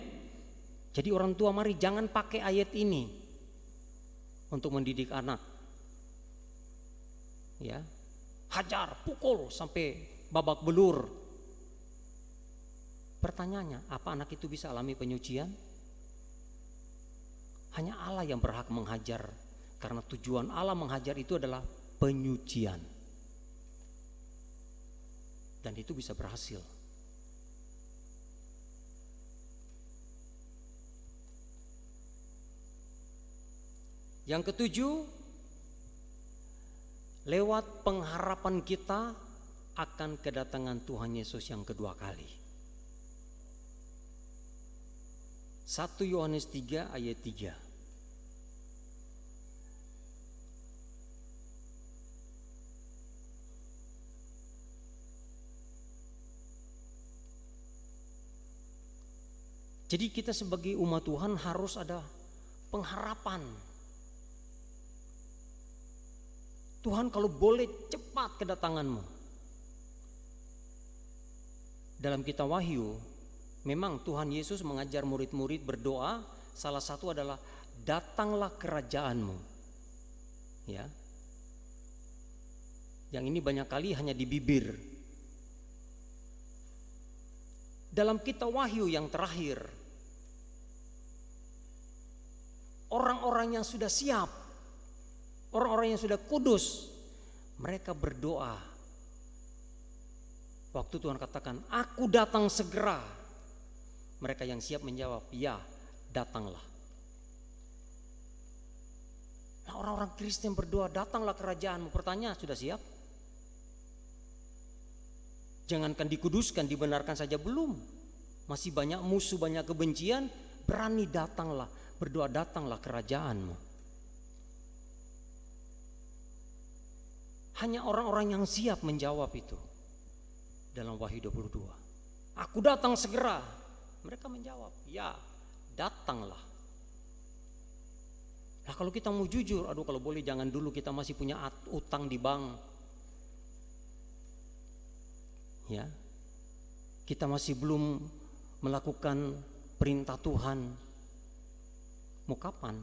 Jadi orang tua mari jangan pakai ayat ini untuk mendidik anak. Ya. Hajar, pukul sampai babak belur. Pertanyaannya, apa anak itu bisa alami penyucian? Hanya Allah yang berhak menghajar, karena tujuan Allah menghajar itu adalah penyucian. Dan itu bisa berhasil. Yang ketujuh, lewat pengharapan kita akan kedatangan Tuhan Yesus yang kedua kali. 1 Yohanes 3 ayat 3. Jadi kita sebagai umat Tuhan harus ada pengharapan. Tuhan, kalau boleh cepat kedatanganmu. Dalam kitab Wahyu, memang Tuhan Yesus mengajar murid-murid berdoa, salah satu adalah datanglah kerajaanmu. Ya. Yang ini banyak kali hanya di bibir. Dalam kitab Wahyu yang terakhir, orang-orang yang sudah siap, orang-orang yang sudah kudus, mereka berdoa. Waktu Tuhan katakan, aku datang segera, mereka yang siap menjawab, ya, datanglah. Nah, orang-orang Kristen berdoa, datanglah kerajaanmu. Pertanyaan, sudah siap? Jangankan dikuduskan, dibenarkan saja belum. Masih banyak musuh, banyak kebencian. Berani datanglah, berdoa, datanglah kerajaanmu. Hanya orang-orang yang siap menjawab itu. Dalam Wahyu 22, aku datang segera. Mereka menjawab, ya, datanglah. Nah, kalau kita mau jujur, aduh kalau boleh jangan dulu, kita masih punya utang di bank. Ya, kita masih belum melakukan perintah Tuhan. Mau kapan?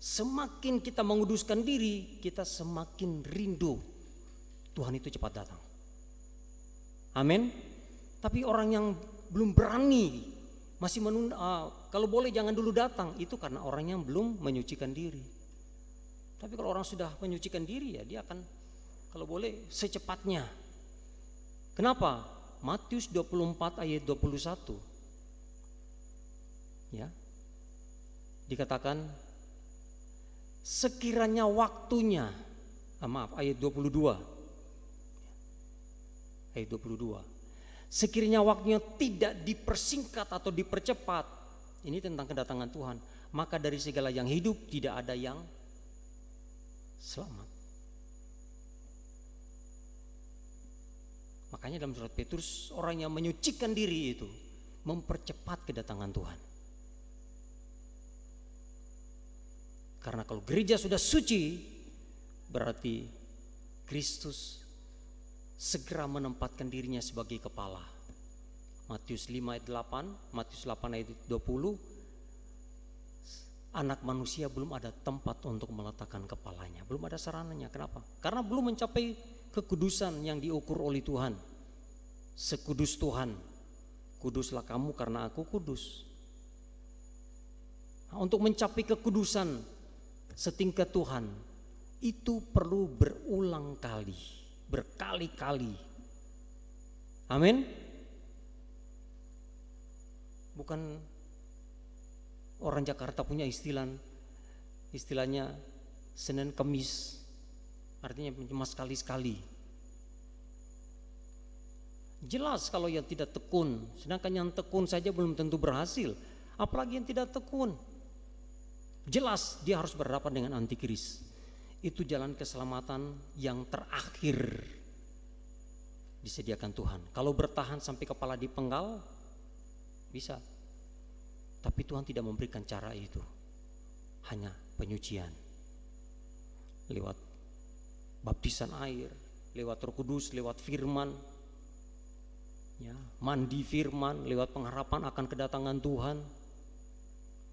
Semakin kita menguduskan diri, kita semakin rindu Tuhan itu cepat datang. Amin. Tapi orang yang belum berani, masih menunda, kalau boleh jangan dulu datang, itu karena orang yang belum menyucikan diri. Tapi kalau orang sudah menyucikan diri, ya dia akan, kalau boleh, secepatnya. Kenapa? Matius 24 ayat 21. Ya. Dikatakan sekiranya waktunya, ayat 22. Ayat 22. Sekiranya waktunya tidak dipersingkat atau dipercepat, ini tentang kedatangan Tuhan, maka dari segala yang hidup tidak ada yang selamat. Makanya dalam surat Petrus, orang yang menyucikan diri itu mempercepat kedatangan Tuhan. Karena kalau gereja sudah suci, berarti Kristus segera menempatkan dirinya sebagai kepala. Matius 5 ayat 8, Matius 8 ayat 20, anak manusia belum ada tempat untuk meletakkan kepalanya, belum ada sarananya. Kenapa? Karena belum mencapai kekudusan yang diukur oleh Tuhan. Sekudus Tuhan, kuduslah kamu karena aku kudus. Nah, untuk mencapai kekudusan setingkat Tuhan, itu perlu berulang kali, berkali-kali. Amin. Bukan orang Jakarta punya istilahnya Senin Kemis, artinya cuma sekali-sekali. Jelas kalau yang tidak tekun, sedangkan yang tekun saja belum tentu berhasil, apalagi yang tidak tekun. Jelas dia harus berhadapan dengan antikris. Itu jalan keselamatan yang terakhir disediakan Tuhan. Kalau bertahan sampai kepala dipenggal, bisa. Tapi Tuhan tidak memberikan cara itu. Hanya penyucian lewat baptisan air, lewat Roh Kudus, lewat firman, ya, mandi firman, lewat pengharapan akan kedatangan Tuhan,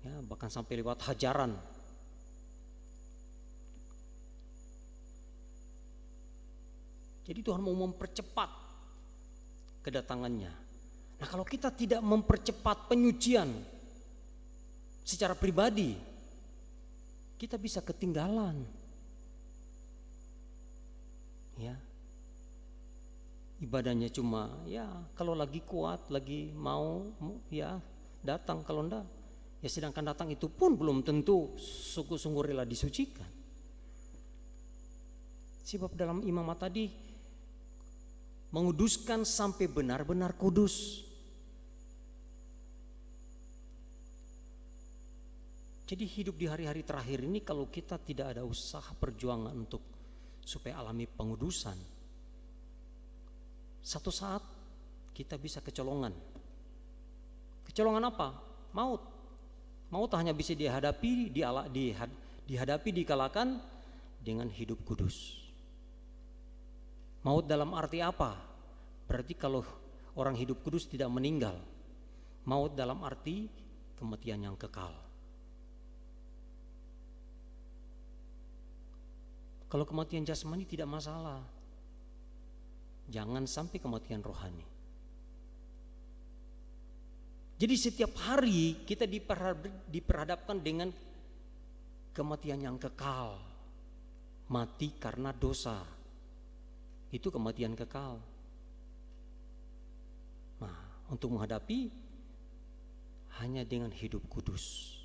ya, bahkan sampai lewat hajaran. Jadi Tuhan mau mempercepat kedatangannya. Nah, kalau kita tidak mempercepat penyucian secara pribadi, kita bisa ketinggalan. Ya. Ibadahnya cuma ya kalau lagi kuat, lagi mau ya datang, kalau enggak Ya sedangkan datang itu pun belum tentu sungguh-sungguh rela disucikan. Sebab dalam imamat tadi menguduskan sampai benar-benar kudus. Jadi hidup di hari-hari terakhir ini kalau kita tidak ada usaha perjuangan untuk supaya alami pengudusan, satu saat kita bisa kecolongan. Kecolongan apa? Maut. Maut hanya bisa dihadapi, dikalahkan dengan hidup kudus. Maut dalam arti apa? Berarti kalau orang hidup kudus tidak meninggal. Maut dalam arti kematian yang kekal. Kalau kematian jasmani tidak masalah. Jangan sampai kematian rohani. Jadi setiap hari kita diperhadapkan dengan kematian yang kekal. Mati karena dosa. Itu kematian kekal. Nah, untuk menghadapi hanya dengan hidup kudus.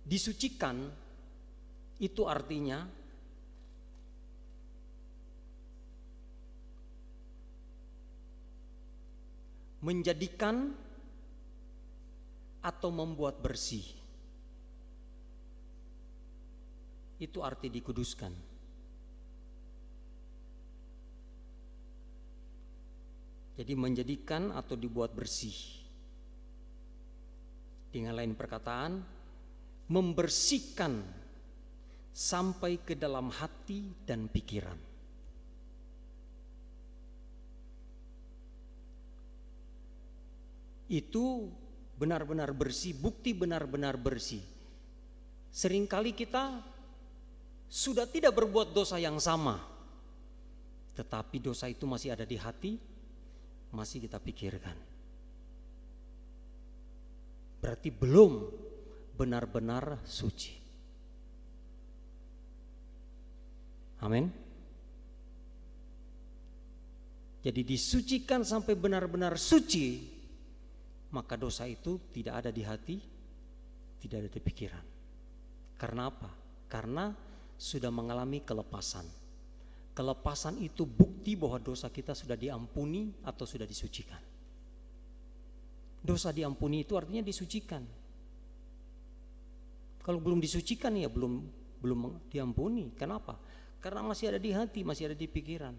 Disucikan itu artinya menjadikan atau membuat bersih. Itu arti dikuduskan. Jadi menjadikan atau dibuat bersih. Dengan lain perkataan, membersihkan sampai ke dalam hati dan pikiran. Itu benar-benar bersih, bukti benar-benar bersih. Seringkali kita sudah tidak berbuat dosa yang sama, tetapi dosa itu masih ada di hati, masih kita pikirkan. Berarti belum benar-benar suci. Amin. Jadi disucikan sampai benar-benar suci, maka dosa itu tidak ada di hati, tidak ada di pikiran. Karena apa? Karena sudah mengalami kelepasan. Kelepasan itu bukti bahwa dosa kita sudah diampuni atau sudah disucikan. Dosa diampuni itu artinya disucikan. Kalau belum disucikan ya belum diampuni. Kenapa? Karena masih ada di hati, masih ada di pikiran.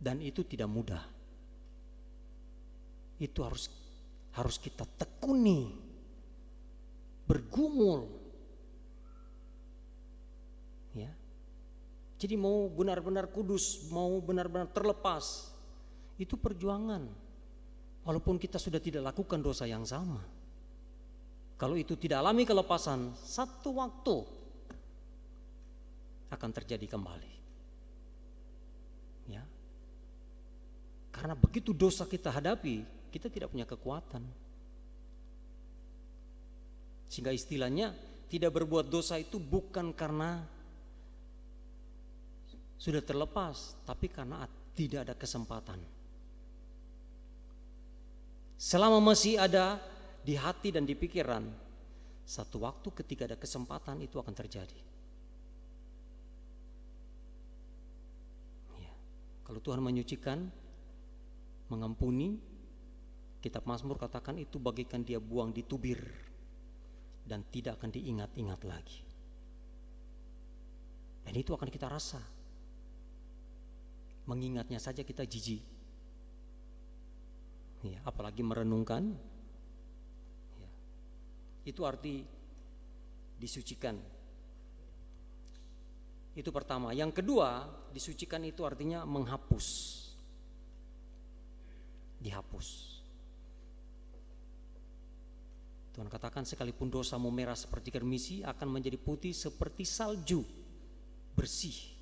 Dan itu tidak mudah. Itu harus kita tekuni, bergumul. Ya. Jadi mau benar-benar kudus, mau benar-benar terlepas, itu perjuangan. Walaupun kita sudah tidak lakukan dosa yang sama. Kalau itu tidak alami kelepasan, satu waktu akan terjadi kembali. Ya. Karena begitu dosa kita hadapi, kita tidak punya kekuatan. Sehingga istilahnya tidak berbuat dosa itu bukan karena sudah terlepas, tapi karena tidak ada kesempatan. Selama masih ada di hati dan di pikiran, satu waktu ketika ada kesempatan itu akan terjadi. Ya. Kalau Tuhan menyucikan, mengampuni, kitab Mazmur katakan itu bagikan dia buang di tubir dan tidak akan diingat-ingat lagi. Dan itu akan kita rasa. Mengingatnya saja kita jijik. Ya, apalagi merenungkan. Ya. Itu arti disucikan. Itu pertama. Yang kedua, disucikan itu artinya menghapus. Dihapus. Tuhan katakan sekalipun dosamu merah seperti kermisi akan menjadi putih seperti salju, bersih.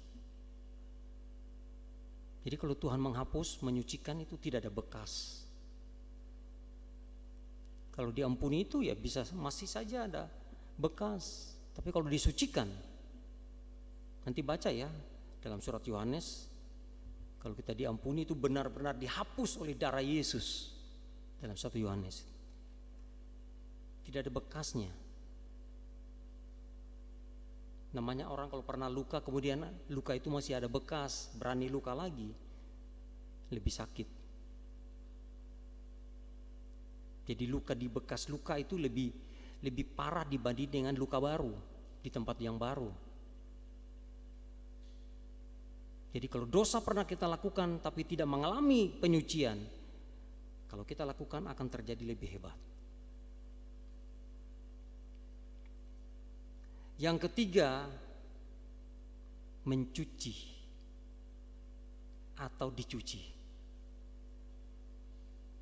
Jadi kalau Tuhan menghapus, menyucikan itu tidak ada bekas. Kalau diampuni itu ya bisa masih saja ada bekas. Tapi kalau disucikan, nanti baca ya dalam surat Yohanes, Kalau kita diampuni itu benar-benar dihapus oleh darah Yesus dalam 1 Yohanes. Tidak ada bekasnya. Namanya orang kalau pernah luka, kemudian luka itu masih ada bekas, berani luka lagi, lebih sakit. Jadi luka di bekas luka itu lebih parah dibanding dengan luka baru di tempat yang baru. Jadi kalau dosa pernah kita lakukan tapi tidak mengalami penyucian, kalau kita lakukan akan terjadi lebih hebat. Yang ketiga, mencuci atau dicuci.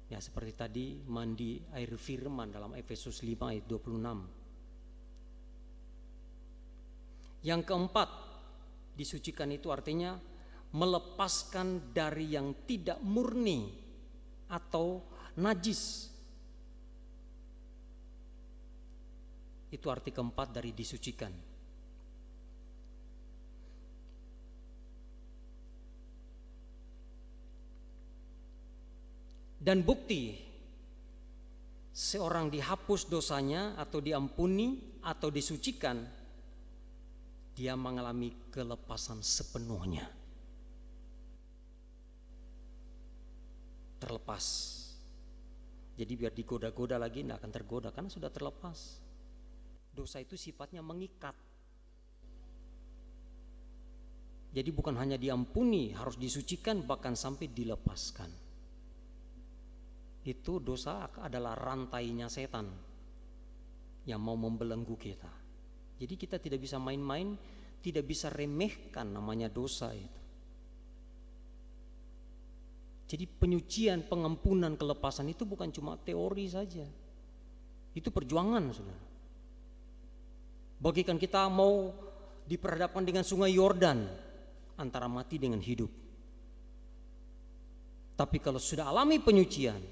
Ya, seperti tadi mandi air firman dalam Efesus 5 ayat 26. Yang keempat, disucikan itu artinya melepaskan dari yang tidak murni atau najis. Itu arti keempat dari disucikan. Dan bukti seorang dihapus dosanya atau diampuni atau disucikan, dia mengalami kelepasan sepenuhnya. Terlepas. Jadi biar digoda-goda lagi tidak akan tergoda karena sudah terlepas. Dosa itu sifatnya mengikat. Jadi bukan hanya diampuni, harus disucikan, bahkan sampai dilepaskan. Itu dosa adalah rantainya setan yang mau membelenggu kita. Jadi kita tidak bisa main-main, tidak bisa remehkan namanya dosa itu. Jadi penyucian, pengampunan, kelepasan itu bukan cuma teori saja. Itu perjuangan, saudara. Bagikan kita mau diperhadapkan dengan sungai Yordan antara mati dengan hidup. Tapi kalau sudah alami penyucian,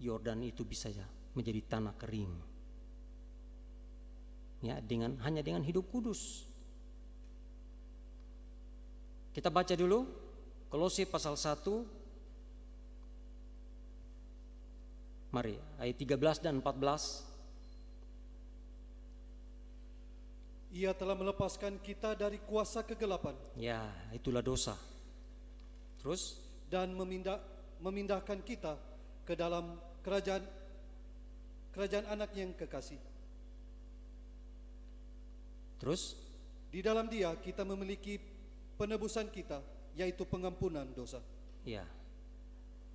Yordan itu bisa menjadi tanah kering. Ya, hanya dengan hidup kudus. Kita baca dulu Kolose pasal 1. Mari, ayat 13 dan 14. Ia telah melepaskan kita dari kuasa kegelapan. Ya, itulah dosa. Terus? Dan memindahkan kita ke dalam kerajaan anak yang kekasih. Terus? Di dalam Dia kita memiliki penebusan kita, yaitu pengampunan dosa. Ya.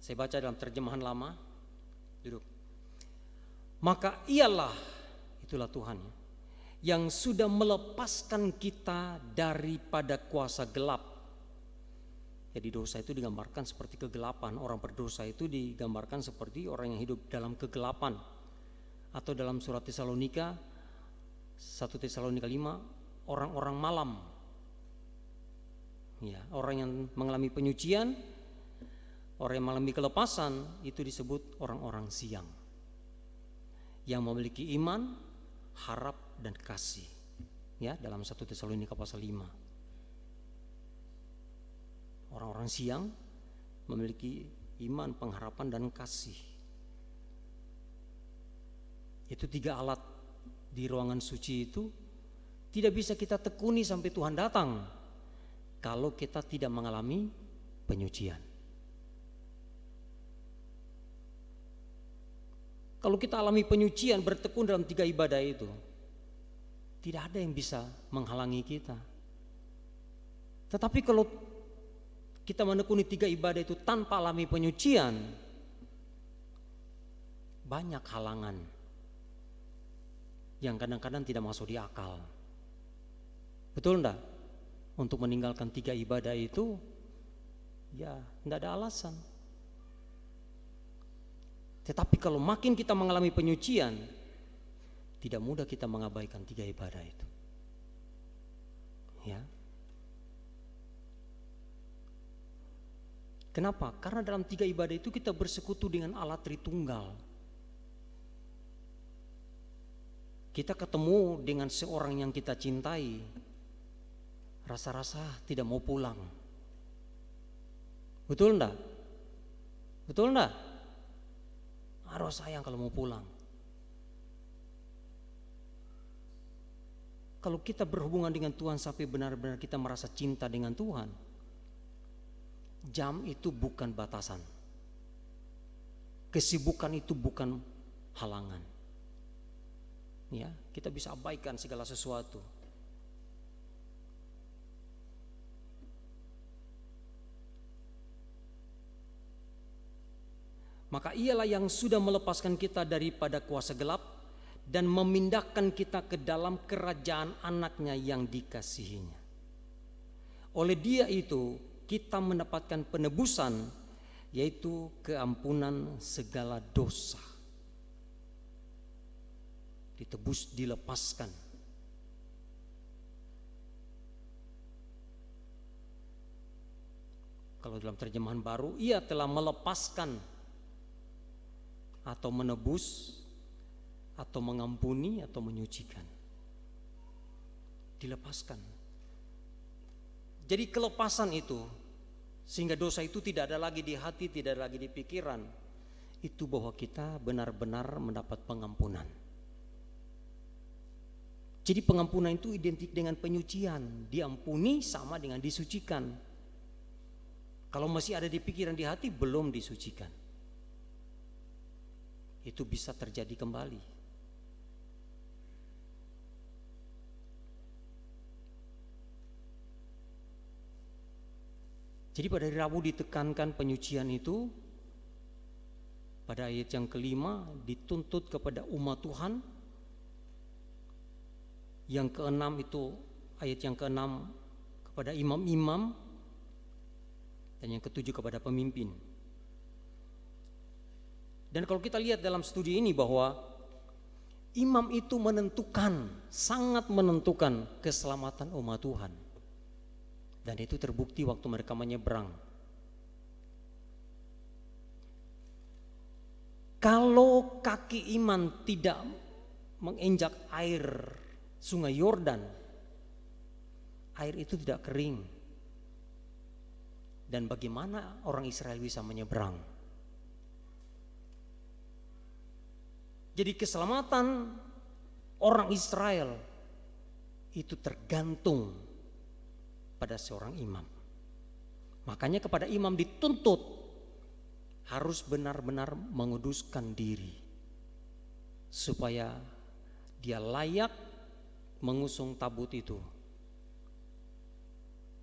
Saya baca dalam terjemahan lama. Duduk. Maka ialah, itulah Tuhan ya, yang sudah melepaskan kita daripada kuasa gelap. Jadi dosa itu digambarkan seperti kegelapan. Orang berdosa itu digambarkan seperti orang yang hidup dalam kegelapan. Atau dalam surat Tesalonika 1 Tesalonika 5, orang-orang malam. Ya, orang yang mengalami penyucian, orang yang mengalami kelepasan itu disebut orang-orang siang. Yang memiliki iman, harap dan kasih. Ya, dalam 1 Tesalonika pasal 5. Orang-orang siang memiliki iman, pengharapan dan kasih. Itu 3 alat di ruangan suci itu tidak bisa kita tekuni sampai Tuhan datang kalau kita tidak mengalami penyucian. Kalau kita alami penyucian, bertekun dalam 3 ibadah itu, tidak ada yang bisa menghalangi kita. Tetapi kalau kita menekuni 3 ibadah itu tanpa alami penyucian, banyak halangan yang kadang-kadang tidak masuk di akal. Betul enggak? Untuk meninggalkan 3 ibadah itu, ya enggak ada alasan. Tetapi kalau makin kita mengalami penyucian, tidak mudah kita mengabaikan 3 ibadah itu. Ya. Kenapa? Karena dalam 3 ibadah itu kita bersekutu dengan Allah Tritunggal. Kita ketemu dengan seorang yang kita cintai, rasa-rasa tidak mau pulang. Betul enggak? Betul enggak? Harus sayang kalau mau pulang. Kalau kita berhubungan dengan Tuhan sampai benar-benar kita merasa cinta dengan Tuhan, jam itu bukan batasan. Kesibukan itu bukan halangan. Ya, kita bisa abaikan segala sesuatu. Maka ialah yang sudah melepaskan kita daripada kuasa gelap dan memindahkan kita ke dalam kerajaan anaknya yang dikasihinya. Oleh dia itu kita mendapatkan penebusan, yaitu keampunan segala dosa. Ditebus, dilepaskan. Kalau dalam terjemahan baru, ia telah melepaskan atau menebus atau mengampuni atau menyucikan. Dilepaskan. Jadi kelepasan itu, sehingga dosa itu tidak ada lagi di hati, tidak ada lagi di pikiran, itu bahwa kita benar-benar mendapat pengampunan. Jadi pengampunan itu identik dengan penyucian. Diampuni sama dengan disucikan. Kalau masih ada di pikiran, di hati, belum disucikan. Itu bisa terjadi kembali. Jadi pada hari Rabu ditekankan penyucian itu. Pada ayat yang kelima dituntut kepada umat Tuhan. Yang keenam itu ayat yang keenam kepada imam-imam. Dan yang ketujuh kepada pemimpin. Dan kalau kita lihat dalam studi ini bahwa imam itu menentukan, sangat menentukan keselamatan umat Tuhan. Dan itu terbukti waktu mereka menyeberang. Kalau kaki iman tidak menginjak air sungai Yordan, air itu tidak kering. Dan bagaimana orang Israel bisa menyeberang? Jadi keselamatan orang Israel itu tergantung pada seorang imam. Makanya kepada imam dituntut harus benar-benar menguduskan diri supaya dia layak mengusung tabut itu.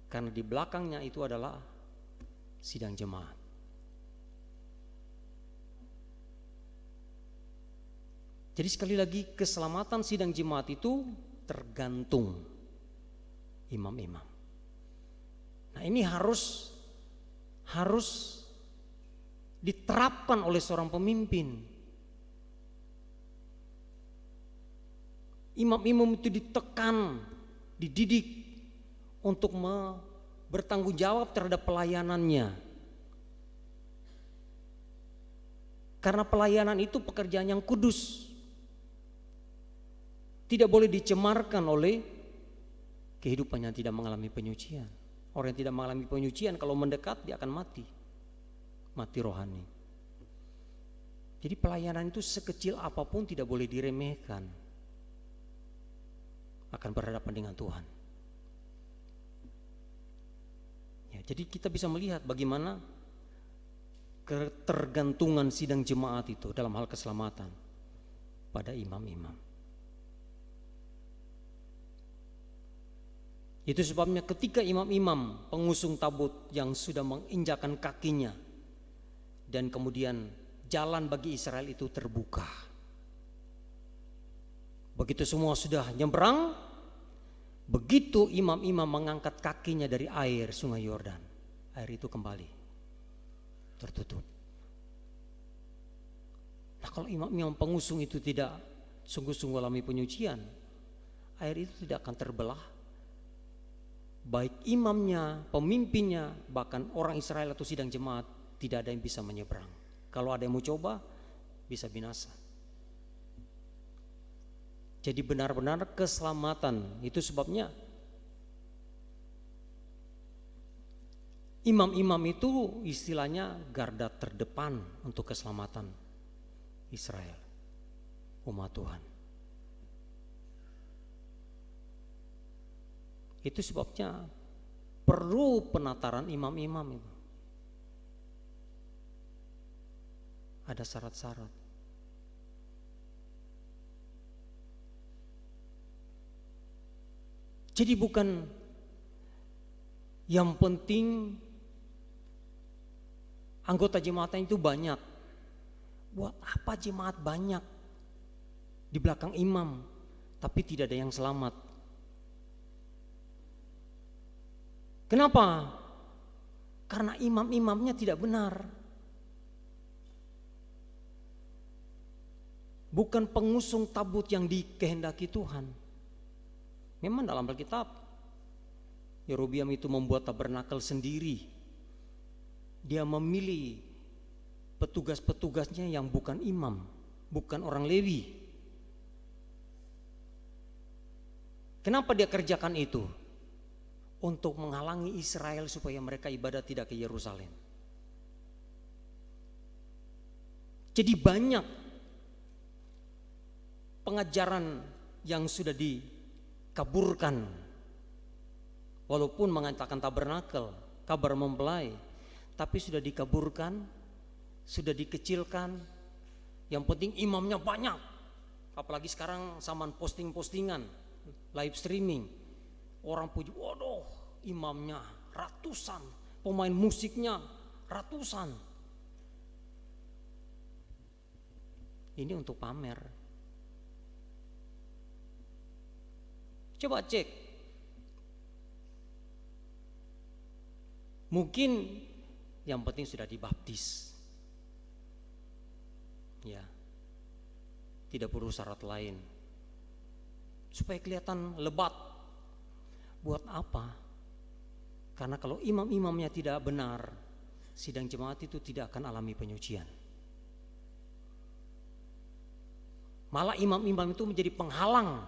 Karena di belakangnya itu adalah sidang jemaat. Jadi sekali lagi keselamatan sidang jemaat itu tergantung imam-imam. Nah ini harus diterapkan oleh seorang pemimpin. Imam-imam itu ditekan, dididik untuk bertanggung jawab terhadap pelayanannya. Karena pelayanan itu pekerjaan yang kudus. Tidak boleh dicemarkan oleh kehidupan yang tidak mengalami penyucian. Orang yang tidak mengalami penyucian kalau mendekat dia akan mati. Mati rohani. Jadi pelayanan itu sekecil apapun tidak boleh diremehkan. Akan berhadapan dengan Tuhan. Ya, jadi kita bisa melihat bagaimana ketergantungan sidang jemaat itu dalam hal keselamatan pada imam-imam. Itu sebabnya ketika imam-imam pengusung tabut yang sudah menginjakkan kakinya dan kemudian jalan bagi Israel itu terbuka. Begitu semua sudah nyebrang, begitu imam-imam mengangkat kakinya dari air sungai Yordan, air itu kembali tertutup. Nah kalau imam-imam pengusung itu tidak sungguh-sungguh alami penyucian, air itu tidak akan terbelah. Baik imamnya, pemimpinnya, bahkan orang Israel atau sidang jemaat tidak ada yang bisa menyeberang. Kalau ada yang mau coba, bisa binasa. Jadi benar-benar keselamatan. Itu sebabnya Imam-imam itu istilahnya garda terdepan untuk keselamatan Israel, umat Tuhan. Itu sebabnya perlu penataran imam-imam itu. Ada syarat-syarat. Jadi bukan yang penting anggota jemaatnya itu banyak. Buat apa jemaat banyak di belakang imam tapi tidak ada yang selamat? Kenapa? Karena imam-imamnya tidak benar. Bukan pengusung tabut yang dikehendaki Tuhan. Memang dalam Alkitab Yerobiam itu membuat tabernakel sendiri. Dia memilih petugas-petugasnya yang bukan imam, bukan orang Lewi. Kenapa dia kerjakan itu? Untuk menghalangi Israel supaya mereka ibadah tidak ke Yerusalem. Jadi banyak pengajaran yang sudah dikaburkan, walaupun mengatakan tabernakel, kabar mempelai, tapi sudah dikaburkan, sudah dikecilkan. Yang penting imamnya banyak. Apalagi sekarang zaman posting-postingan, live streaming, orang puji, waduh imamnya ratusan, pemain musiknya ratusan. Ini untuk pamer. Coba cek. Mungkin yang penting sudah dibaptis. Ya. Tidak perlu syarat lain. Supaya kelihatan lebat. Buat apa? Karena kalau imam-imamnya tidak benar, sidang jemaat itu tidak akan alami penyucian. Malah imam-imam itu menjadi penghalang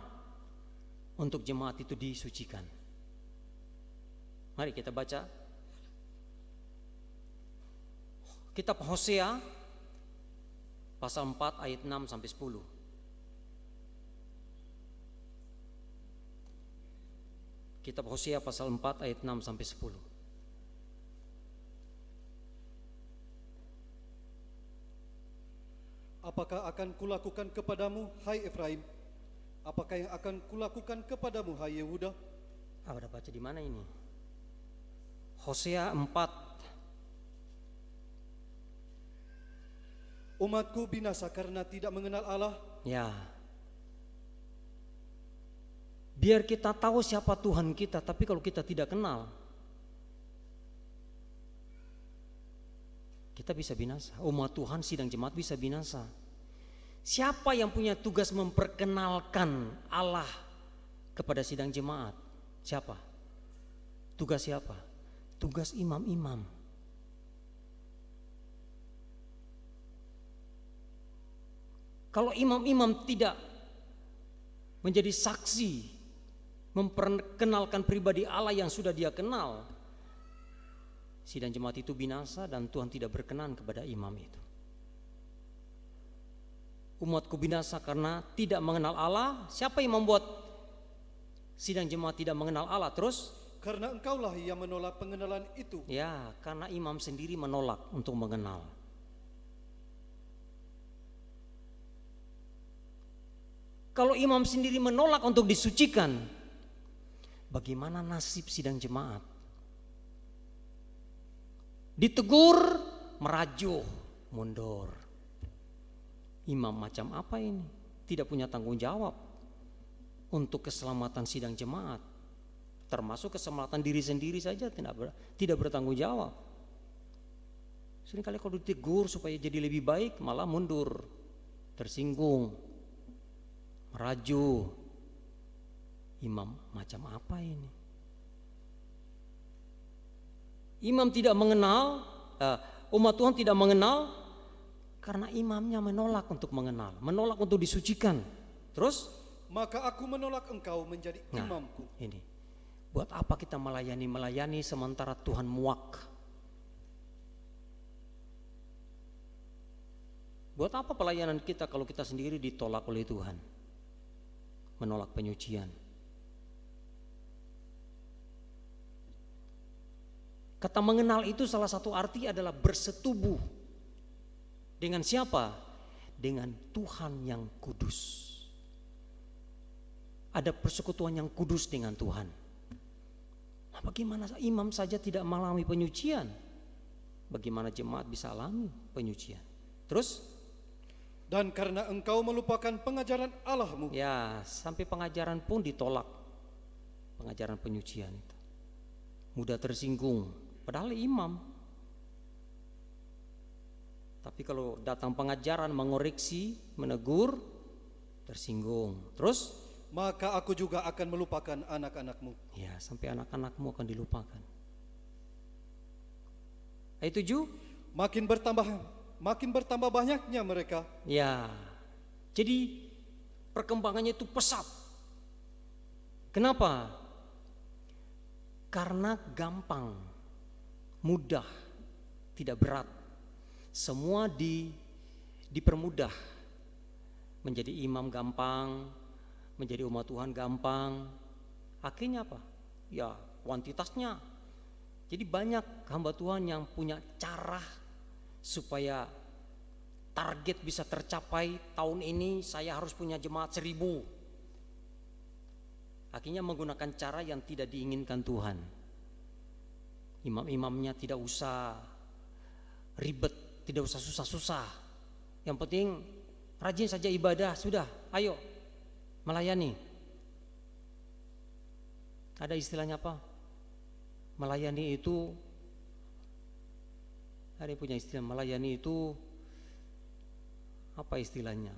untuk jemaat itu disucikan. Mari kita baca kitab Hosea pasal 4 ayat 6 sampai 10. Kitab Hosea pasal 4 ayat 6 sampai 10. Apakah akan kulakukan kepadamu, hai Efraim? Apakah yang akan kulakukan kepadamu, hai Yehuda? Udah baca di mana ini? Hosea 4. Umatku binasa karena tidak mengenal Allah. Ya. Biar kita tahu siapa Tuhan kita, tapi kalau kita tidak kenal, kita bisa binasa. Umat Tuhan sidang jemaat bisa binasa. Siapa yang punya tugas memperkenalkan Allah kepada sidang jemaat? Siapa? Tugas siapa? Tugas imam-imam. Kalau imam-imam tidak menjadi saksi memperkenalkan pribadi Allah yang sudah dia kenal, sidang jemaat itu binasa dan Tuhan tidak berkenan kepada imam itu. Umatku binasa karena tidak mengenal Allah. Siapa yang membuat sidang jemaat tidak mengenal Allah? Terus? Karena engkaulah yang menolak pengenalan itu. Ya, karena imam sendiri menolak untuk mengenal. Kalau imam sendiri menolak untuk disucikan, bagaimana nasib sidang jemaat? Ditegur, merajuh, mundur. Imam macam apa ini? Tidak punya tanggung jawab untuk keselamatan sidang jemaat, termasuk keselamatan diri sendiri saja tidak bertanggung jawab. Seringkali kalau ditegur supaya jadi lebih baik malah mundur, tersinggung, merajuh. Imam macam apa ini? Imam tidak mengenal, umat Tuhan tidak mengenal karena imamnya menolak untuk mengenal, menolak untuk disucikan. Terus? Maka aku menolak engkau menjadi imamku. Ini, buat apa kita melayani sementara Tuhan muak Buat apa pelayanan kita kalau kita sendiri ditolak oleh Tuhan? Menolak penyucian. Kata mengenal itu salah satu arti adalah bersetubuh. Dengan siapa? Dengan Tuhan yang kudus. Ada persekutuan yang kudus dengan Tuhan. Nah, bagaimana imam saja tidak mengalami penyucian? Bagaimana jemaat bisa alami penyucian? Terus? Dan karena engkau melupakan pengajaran Allahmu. Ya, sampai pengajaran pun ditolak. Pengajaran penyucian itu. Mudah tersinggung, padahal imam. Tapi kalau datang pengajaran mengoreksi, menegur, tersinggung. Terus? Maka aku juga akan melupakan anak-anakmu. Ya, sampai anak-anakmu akan dilupakan. Ayat 7. Makin bertambah banyaknya mereka. Ya, jadi perkembangannya itu pesat. Kenapa? Karena gampang, mudah, tidak berat. Semua dipermudah. Menjadi imam gampang, menjadi umat Tuhan gampang. Akhirnya apa? Ya, kuantitasnya. Jadi banyak hamba Tuhan yang punya cara supaya target bisa tercapai. Tahun ini saya harus punya jemaat 1000. Akhirnya menggunakan cara yang tidak diinginkan Tuhan. Imam-imamnya tidak usah ribet, tidak usah susah-susah. Yang penting rajin saja ibadah, sudah, ayo melayani. Ada istilahnya apa? Melayani itu, ada yang punya istilah melayani itu apa istilahnya?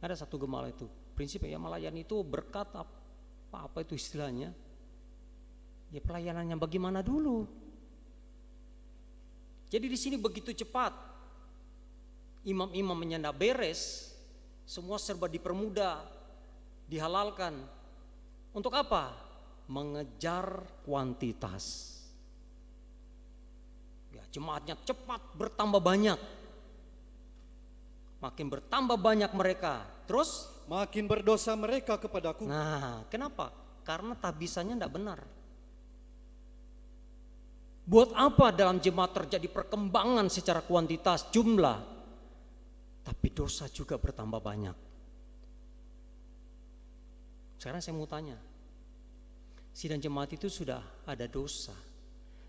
Ada satu gembala itu prinsipnya, ya melayani itu berkat apa itu istilahnya? Ya pelayanannya bagaimana dulu. Jadi di sini begitu cepat imam-imamnya ndak beres, semua serba dipermudah, dihalalkan. Untuk apa? Mengejar kuantitas. Ya, jemaatnya cepat bertambah banyak. Makin bertambah banyak mereka, terus Makin berdosa mereka kepadaku. nah, kenapa? Karena tabisannya tidak benar. Buat apa dalam jemaat terjadi perkembangan secara kuantitas, jumlah, tapi dosa juga bertambah banyak? Sekarang saya mau tanya, sidang jemaat itu sudah ada dosa,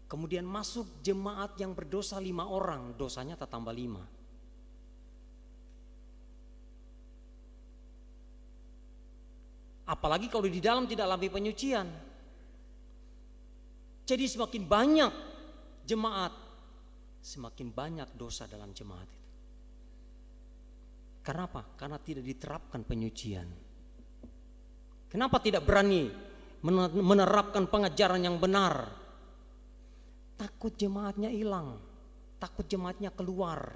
kemudian masuk jemaat yang berdosa 5 orang, dosanya tak tambah 5. Apalagi kalau di dalam tidak alami penyucian. Jadi semakin banyak jemaat, semakin banyak dosa dalam jemaat itu. Karena apa? Karena tidak diterapkan penyucian. Kenapa tidak berani menerapkan pengajaran yang benar? Takut jemaatnya hilang, takut jemaatnya keluar.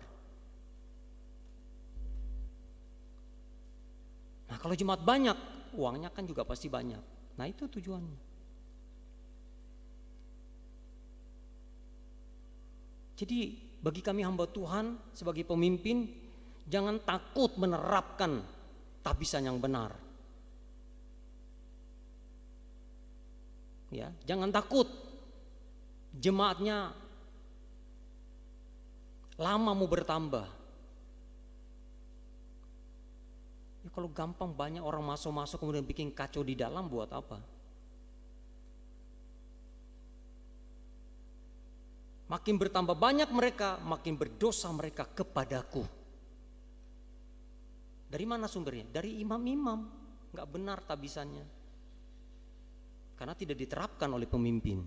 Nah, kalau jemaat banyak, uangnya kan juga pasti banyak. Nah, itu tujuannya. Jadi bagi kami hamba Tuhan sebagai pemimpin, jangan takut menerapkan tabisan yang benar. Ya, jangan takut jemaatnya lama mau bertambah. Ya, kalau gampang banyak orang masuk kemudian bikin kacau di dalam, buat apa? Makin bertambah banyak mereka, makin berdosa mereka kepadaku. Dari mana sumbernya? Dari imam-imam, gak benar tabisannya. Karena tidak diterapkan oleh pemimpin.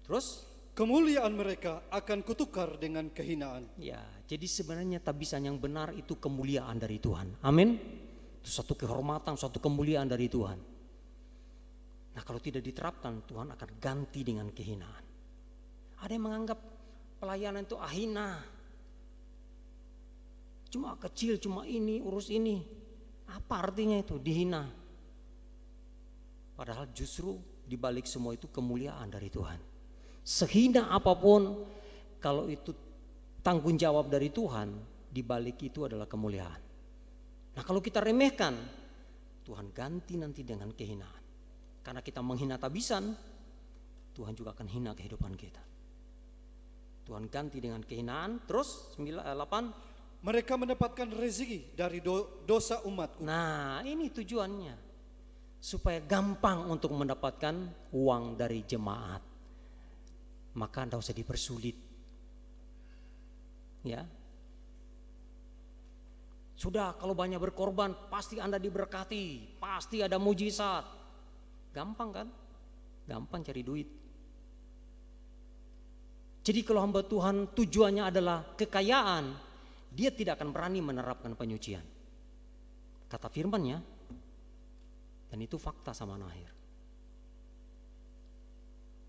Terus? Kemuliaan mereka akan kutukar dengan kehinaan. Ya, jadi sebenarnya tabisan yang benar itu kemuliaan dari Tuhan. Amin. Itu suatu kehormatan, suatu kemuliaan dari Tuhan. Nah, kalau tidak diterapkan, Tuhan akan ganti dengan kehinaan. Ada yang menganggap pelayanan itu ahina. Cuma kecil, cuma ini, urus ini. Apa artinya itu? Dihina. Padahal justru dibalik semua itu kemuliaan dari Tuhan. Sehina apapun, kalau itu tanggung jawab dari Tuhan, di balik itu adalah kemuliaan. Nah, kalau kita remehkan, Tuhan ganti nanti dengan kehinaan. Karena kita menghina tabisan, Tuhan juga akan hina kehidupan kita. Tuhan ganti dengan kehinaan. Terus 8, mereka mendapatkan rezeki dari dosa umatku. nah ini tujuannya, supaya gampang untuk mendapatkan uang dari jemaat. Maka tidak usah dipersulit, ya. Sudah, kalau banyak berkorban pasti Anda diberkati, pasti ada mujizat. Gampang kan? Gampang cari duit. Jadi kalau hamba Tuhan tujuannya adalah kekayaan, dia tidak akan berani menerapkan penyucian. Kata firman-Nya, dan itu fakta zaman akhir.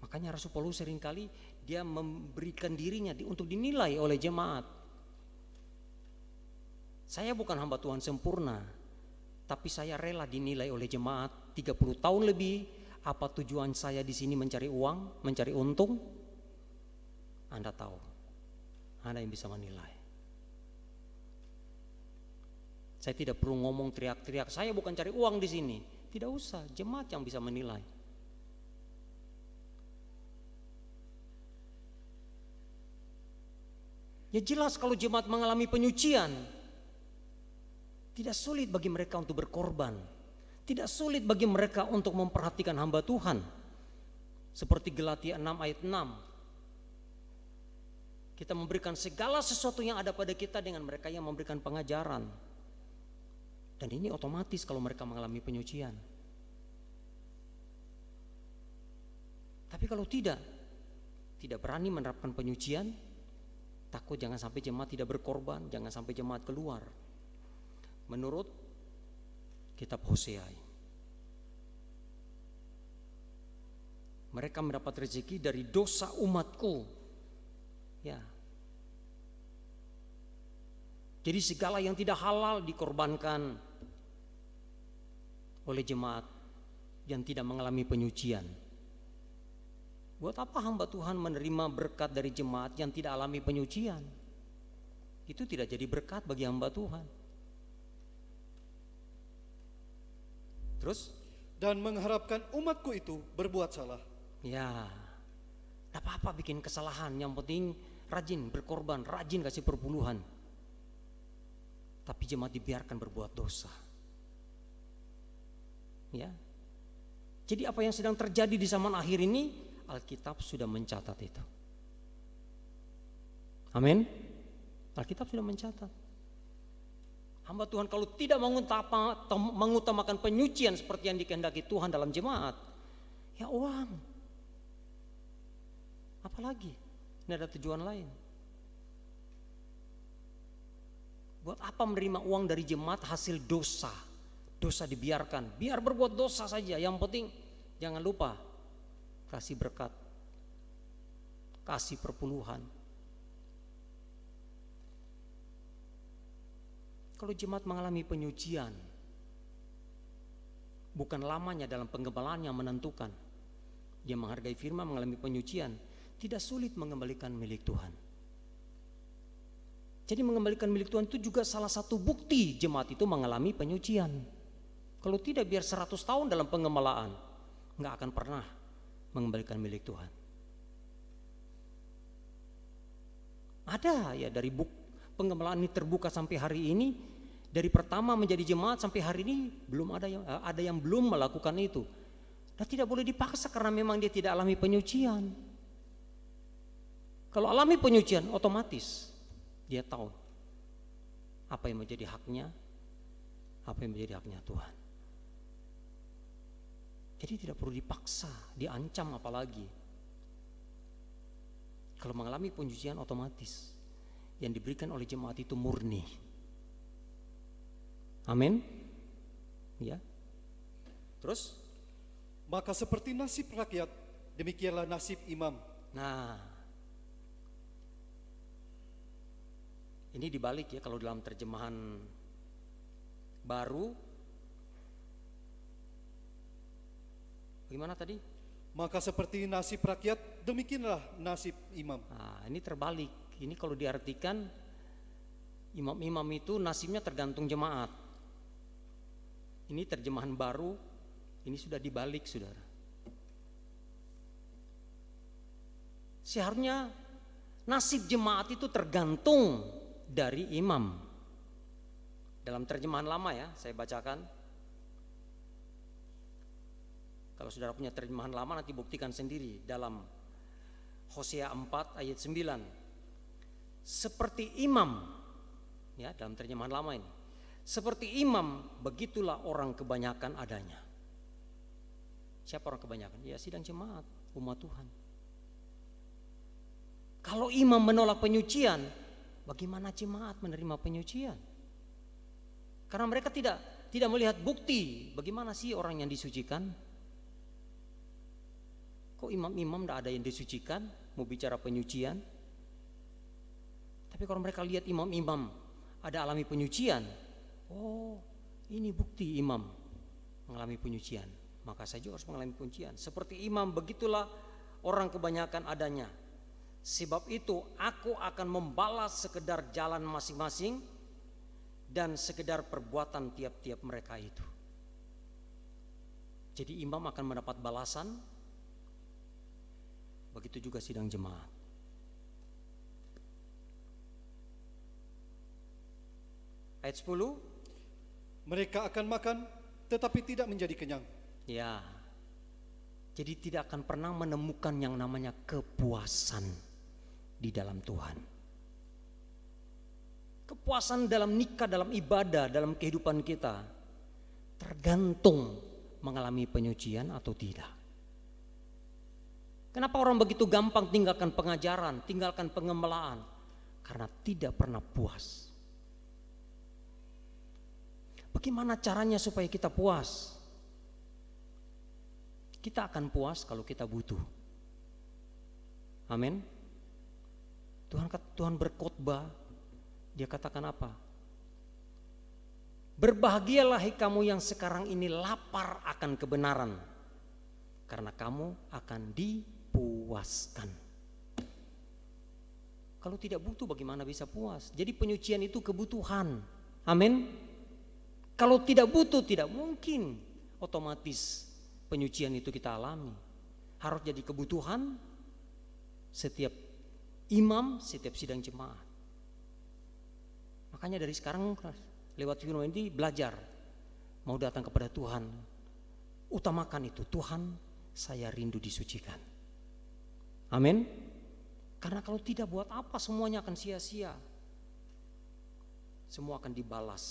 Makanya Rasul Paulus seringkali dia memberikan dirinya untuk dinilai oleh jemaat. Saya bukan hamba Tuhan sempurna, tapi saya rela dinilai oleh jemaat 30 tahun lebih. Apa tujuan saya di sini? Mencari uang, mencari untung? Anda tahu, Anda yang bisa menilai. Saya tidak perlu ngomong teriak-teriak, saya bukan cari uang di sini. Tidak usah, jemaat yang bisa menilai. Ya jelas kalau jemaat mengalami penyucian, tidak sulit bagi mereka untuk berkorban. Tidak sulit bagi mereka untuk memperhatikan hamba Tuhan. Seperti Galatia 6 ayat 6. Kita memberikan segala sesuatu yang ada pada kita dengan mereka yang memberikan pengajaran. Dan ini otomatis kalau mereka mengalami penyucian. Tapi kalau tidak berani menerapkan penyucian, takut jangan sampai jemaat tidak berkorban, jangan sampai jemaat keluar. Menurut kitab Hosea, mereka mendapat rezeki dari dosa umatku. Ya. Jadi segala yang tidak halal dikorbankan oleh jemaat yang tidak mengalami penyucian. Buat apa hamba Tuhan menerima berkat dari jemaat yang tidak alami penyucian? Itu tidak jadi berkat bagi hamba Tuhan. Terus? Dan mengharapkan umatku itu berbuat salah. Ya, tidak apa-apa bikin kesalahan, yang penting rajin berkorban, rajin kasih perpuluhan. Tapi jemaat dibiarkan berbuat dosa. Ya. Jadi apa yang sedang terjadi di zaman akhir ini, Alkitab sudah mencatat itu. Amin. Alkitab sudah mencatat. Hamba Tuhan kalau tidak mengutamakan penyucian seperti yang dikehendaki Tuhan dalam jemaat, ya uang. Apalagi? Ini ada tujuan lain. Buat apa menerima uang dari jemaat hasil dosa? Dosa dibiarkan, biar berbuat dosa saja. Yang penting jangan lupa kasih berkat, kasih perpuluhan. Kalau jemaat mengalami penyucian, bukan lamanya dalam penggembalaan yang menentukan. Dia menghargai firman, mengalami penyucian, tidak sulit mengembalikan milik Tuhan. Jadi mengembalikan milik Tuhan itu juga salah satu bukti jemaat itu mengalami penyucian. Kalau tidak, biar 100 tahun dalam penggembalaan, nggak akan pernah mengembalikan milik Tuhan. Ada ya dari penggembalaan ini terbuka sampai hari ini, dari pertama menjadi jemaat sampai hari ini belum ada yang belum melakukan itu. Dan tidak boleh dipaksa karena memang dia tidak alami penyucian. Kalau alami penyucian, otomatis dia tahu apa yang menjadi haknya, apa yang menjadi haknya Tuhan. Jadi tidak perlu dipaksa, diancam apalagi. Kalau mengalami penyucian, otomatis yang diberikan oleh jemaat itu murni. Amin. Ya. Terus? Maka seperti nasib rakyat, demikianlah nasib imam. Nah, ini dibalik ya, kalau dalam terjemahan baru. Gimana tadi? Maka seperti nasib rakyat, demikianlah nasib imam. Nah, ini terbalik. Ini kalau diartikan imam-imam itu nasibnya tergantung jemaat. Ini terjemahan baru, ini sudah dibalik, saudara. Seharusnya nasib jemaat itu tergantung dari imam. Dalam terjemahan lama ya, saya bacakan. Kalau saudara punya terjemahan lama nanti buktikan sendiri dalam Hosea 4 ayat 9. Seperti imam, ya dalam terjemahan lama ini. Seperti imam, begitulah orang kebanyakan adanya. Siapa orang kebanyakan? Ya sidang jemaat, umat Tuhan. Kalau imam menolak penyucian, bagaimana jemaat menerima penyucian? Karena mereka tidak melihat bukti bagaimana sih orang yang disucikan. Kok imam-imam tidak ada yang disucikan, mau bicara penyucian? Tapi kalau mereka lihat imam-imam ada alami penyucian, oh ini bukti imam mengalami penyucian, maka saya juga harus mengalami penyucian. Seperti imam begitulah orang kebanyakan adanya. Sebab itu aku akan membalas sekedar jalan masing-masing dan sekedar perbuatan tiap-tiap mereka itu. Jadi imam akan mendapat balasan. Begitu juga sidang jemaat. Ayat 10. Mereka akan makan tetapi tidak menjadi kenyang. Ya. Jadi tidak akan pernah menemukan yang namanya kepuasan di dalam Tuhan. Kepuasan dalam nikah, dalam ibadah, dalam kehidupan kita tergantung mengalami penyucian atau tidak. Kenapa orang begitu gampang tinggalkan pengajaran, tinggalkan pengembalaan? Karena tidak pernah puas. Bagaimana caranya supaya kita puas? Kita akan puas kalau kita butuh. Amin. Tuhan berkhotbah, dia katakan apa? Berbahagialah hai kamu yang sekarang ini lapar akan kebenaran, karena kamu akan dipuaskan. Kalau tidak butuh bagaimana bisa puas? Jadi penyucian itu kebutuhan. Amin. Kalau tidak butuh tidak mungkin otomatis penyucian itu kita alami. Harus jadi kebutuhan setiap imam, setiap sidang jemaat. Makanya dari sekarang lewat firman ini belajar mau datang kepada Tuhan. Utamakan itu, Tuhan saya rindu disucikan. Amin. Karena kalau tidak buat apa semuanya akan sia-sia. Semua akan dibalas.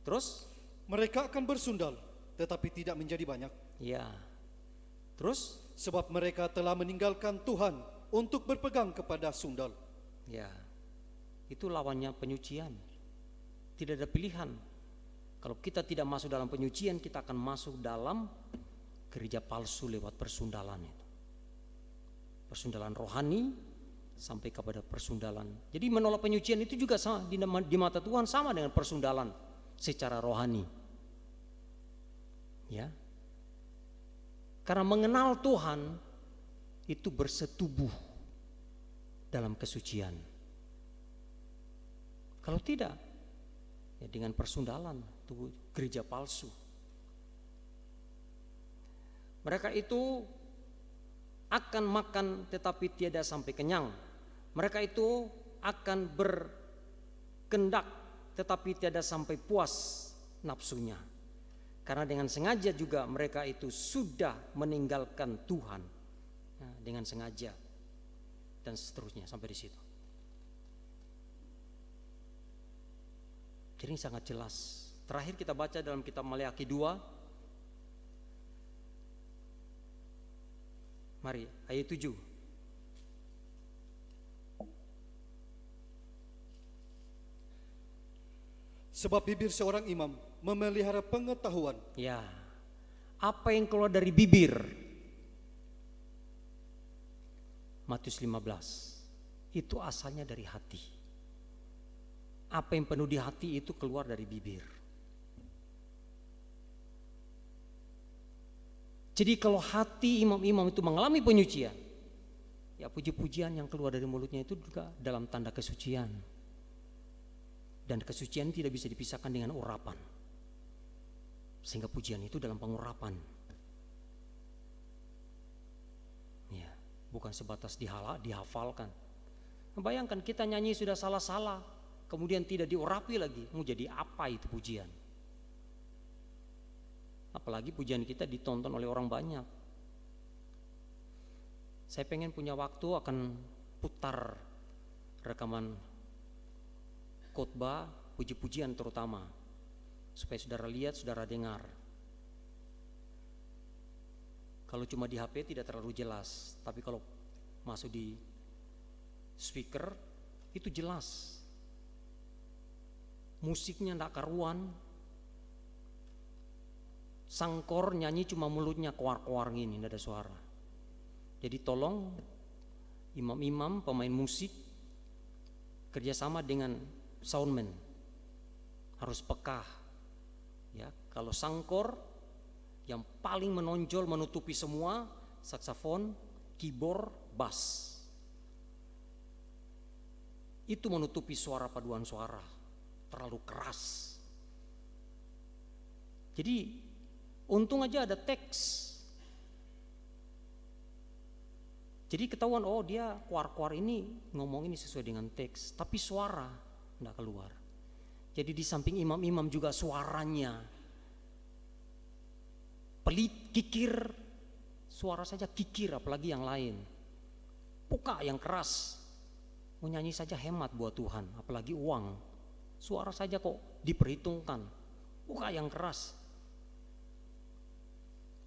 Terus Mereka akan bersundal tetapi tidak menjadi banyak. ya. Terus Sebab mereka telah meninggalkan Tuhan untuk berpegang kepada sundal. ya. Itu lawannya penyucian. Tidak ada pilihan. Kalau kita tidak masuk dalam penyucian, kita akan masuk dalam gereja palsu lewat persundalan itu. Persundalan rohani sampai kepada persundalan. Jadi menolak penyucian itu juga sama, di mata Tuhan sama dengan persundalan secara rohani. Ya. Karena mengenal Tuhan itu bersetubuh dalam kesucian. Kalau tidak, ya dengan persundalan, itu gereja palsu. Mereka itu akan makan tetapi tiada sampai kenyang. Mereka itu akan berkendak tetapi tiada sampai puas nafsunya. Karena dengan sengaja juga mereka itu sudah meninggalkan Tuhan. Nah, dengan sengaja dan seterusnya sampai di situ. Jadi ini sangat jelas. Terakhir kita baca dalam kitab Maleakhi 2. Mari, ayat 7. Sebab bibir seorang imam memelihara pengetahuan. Ya. Apa yang keluar dari bibir? Matius 15. Itu asalnya dari hati. Apa yang penuh di hati itu keluar dari bibir. Jadi kalau hati imam-imam itu mengalami penyucian, ya puji-pujian yang keluar dari mulutnya itu juga dalam tanda kesucian. Dan kesucian tidak bisa dipisahkan dengan urapan. Sehingga pujian itu dalam pengurapan. Ya, bukan sebatas dihafalkan. Bayangkan kita nyanyi sudah salah-salah, kemudian tidak diurapi lagi, mau jadi apa itu pujian? Apalagi pujian kita ditonton oleh orang banyak. Saya pengen punya waktu akan putar rekaman khotbah puji-pujian terutama, supaya saudara lihat, saudara dengar. Kalau cuma di HP tidak terlalu jelas, tapi kalau masuk di speaker itu jelas. Musiknya enggak karuan. Sangkor nyanyi cuma mulutnya koar-koar gini, enggak ada suara. Jadi tolong imam-imam, pemain musik kerjasama dengan soundman harus peka. Ya, kalau sangkor yang paling menonjol menutupi semua, saksofon, keyboard, bass. Itu menutupi suara paduan suara, terlalu keras. Jadi untung aja ada teks. Jadi ketahuan, oh dia kuar-kuar ini ngomong ini sesuai dengan teks, tapi suara enggak keluar. Jadi di samping imam-imam juga suaranya pelit, kikir, suara saja kikir, apalagi yang lain. Puka yang keras, mau nyanyi saja hemat buat Tuhan, apalagi uang. Suara saja kok diperhitungkan, puka yang keras.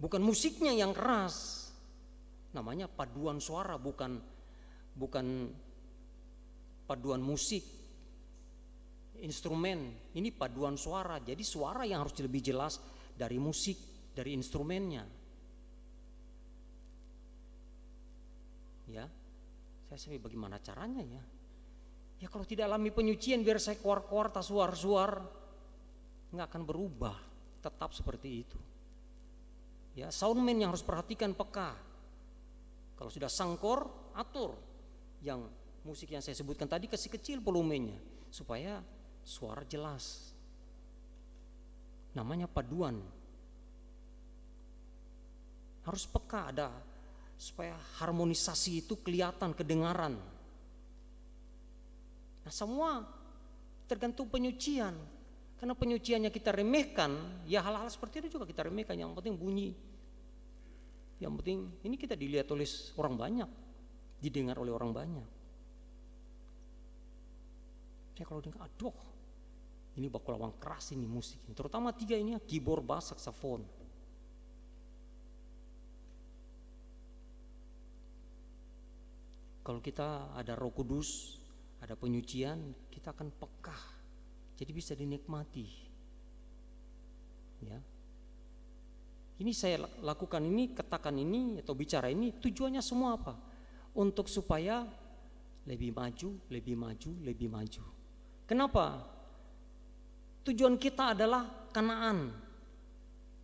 Bukan musiknya yang keras, namanya paduan suara, bukan paduan musik, instrumen. Ini paduan suara, jadi suara yang harus lebih jelas dari musik, dari instrumennya. Ya, saya bagaimana caranya ya? Ya kalau tidak alami penyucian, biar saya kuar-kuar tak suar-suar, nggak akan berubah, tetap seperti itu. Ya, soundman yang harus perhatikan peka. Kalau sudah sangkor, atur. Yang musik yang saya sebutkan tadi kasih kecil volumenya supaya suara jelas. Namanya paduan. Harus peka ada supaya harmonisasi itu kelihatan, kedengaran. Nah, semua tergantung penyucian. Karena penyuciannya kita remehkan, ya hal-hal seperti itu juga kita remehkan. Yang penting bunyi, yang penting ini kita dilihat oleh orang banyak, didengar oleh orang banyak. Saya kalau dengar, aduh, ini bakal lawang keras ini musik. Terutama 3 ini, keyboard, bass, saksofon. Kalau kita ada Roh Kudus, ada penyucian, kita akan peka. Jadi bisa dinikmati. Ya. Ini saya lakukan ini, katakan ini atau bicara ini tujuannya semua apa? Untuk supaya lebih maju, lebih maju, lebih maju. Kenapa? Tujuan kita adalah Kanaan.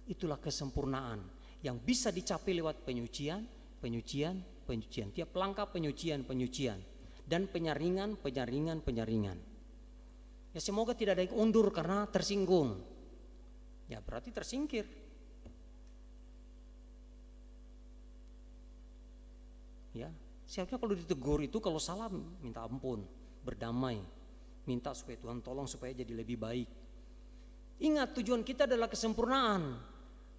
Itulah kesempurnaan yang bisa dicapai lewat penyucian, penyucian, penyucian. Tiap langkah penyucian, penyucian dan penyaringan, penyaringan, penyaringan. Ya semoga tidak ada yang undur karena tersinggung. Ya berarti tersingkir. Ya, seharusnya kalau ditegur itu kalau salah minta ampun, berdamai, minta supaya Tuhan tolong supaya jadi lebih baik. Ingat tujuan kita adalah kesempurnaan.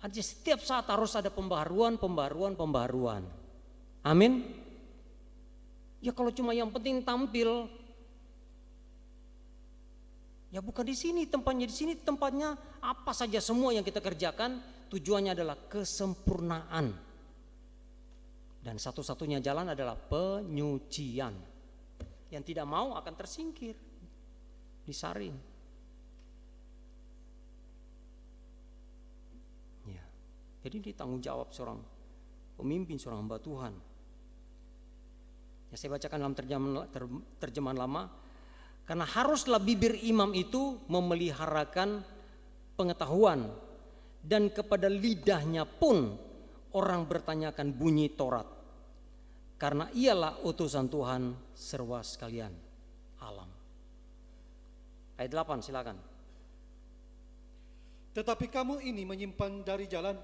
Artinya setiap saat harus ada pembaharuan. Amin. Ya kalau cuma yang penting tampil, ya bukan di sini tempatnya. Di sini tempatnya apa saja semua yang kita kerjakan tujuannya adalah kesempurnaan. Dan satu-satunya jalan adalah penyucian. Yang tidak mau akan tersingkir, disaring. Ya. Jadi ini tanggung jawab seorang pemimpin, seorang hamba Tuhan. Ya, saya bacakan dalam terjemahan lama. Karena haruslah bibir imam itu memeliharakan pengetahuan, dan kepada lidahnya pun orang bertanyakan bunyi Taurat, karena ialah utusan Tuhan serwa sekalian alam. Ayat 8 silakan. Tetapi kamu ini menyimpan dari jalan,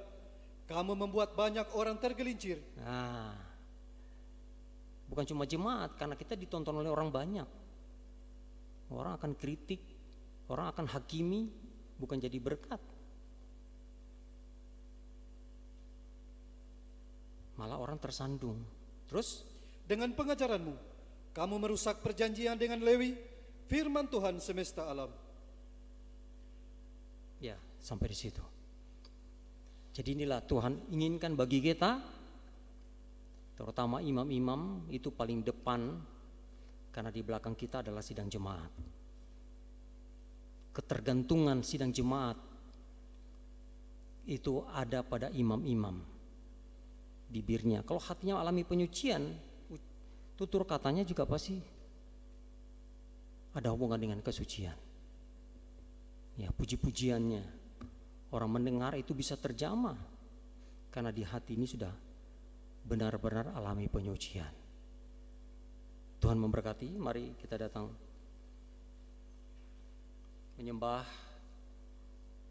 kamu membuat banyak orang tergelincir. Nah, bukan cuma jemaat, karena kita ditonton oleh orang banyak. Orang akan kritik, orang akan hakimi, bukan jadi berkat. Malah orang tersandung. Terus? Dengan pengajaranmu, kamu merusak perjanjian dengan Lewi, firman Tuhan semesta alam. Ya, sampai di situ. Jadi inilah Tuhan inginkan bagi kita, terutama imam-imam itu paling depan, karena di belakang kita adalah sidang jemaat. Ketergantungan sidang jemaat itu ada pada imam-imam, bibirnya. Kalau hatinya alami penyucian, tutur katanya juga pasti ada hubungan dengan kesucian. Ya, puji-pujiannya, orang mendengar itu bisa terjamah karena di hati ini sudah benar-benar alami penyucian. Tuhan memberkati. Mari kita datang menyembah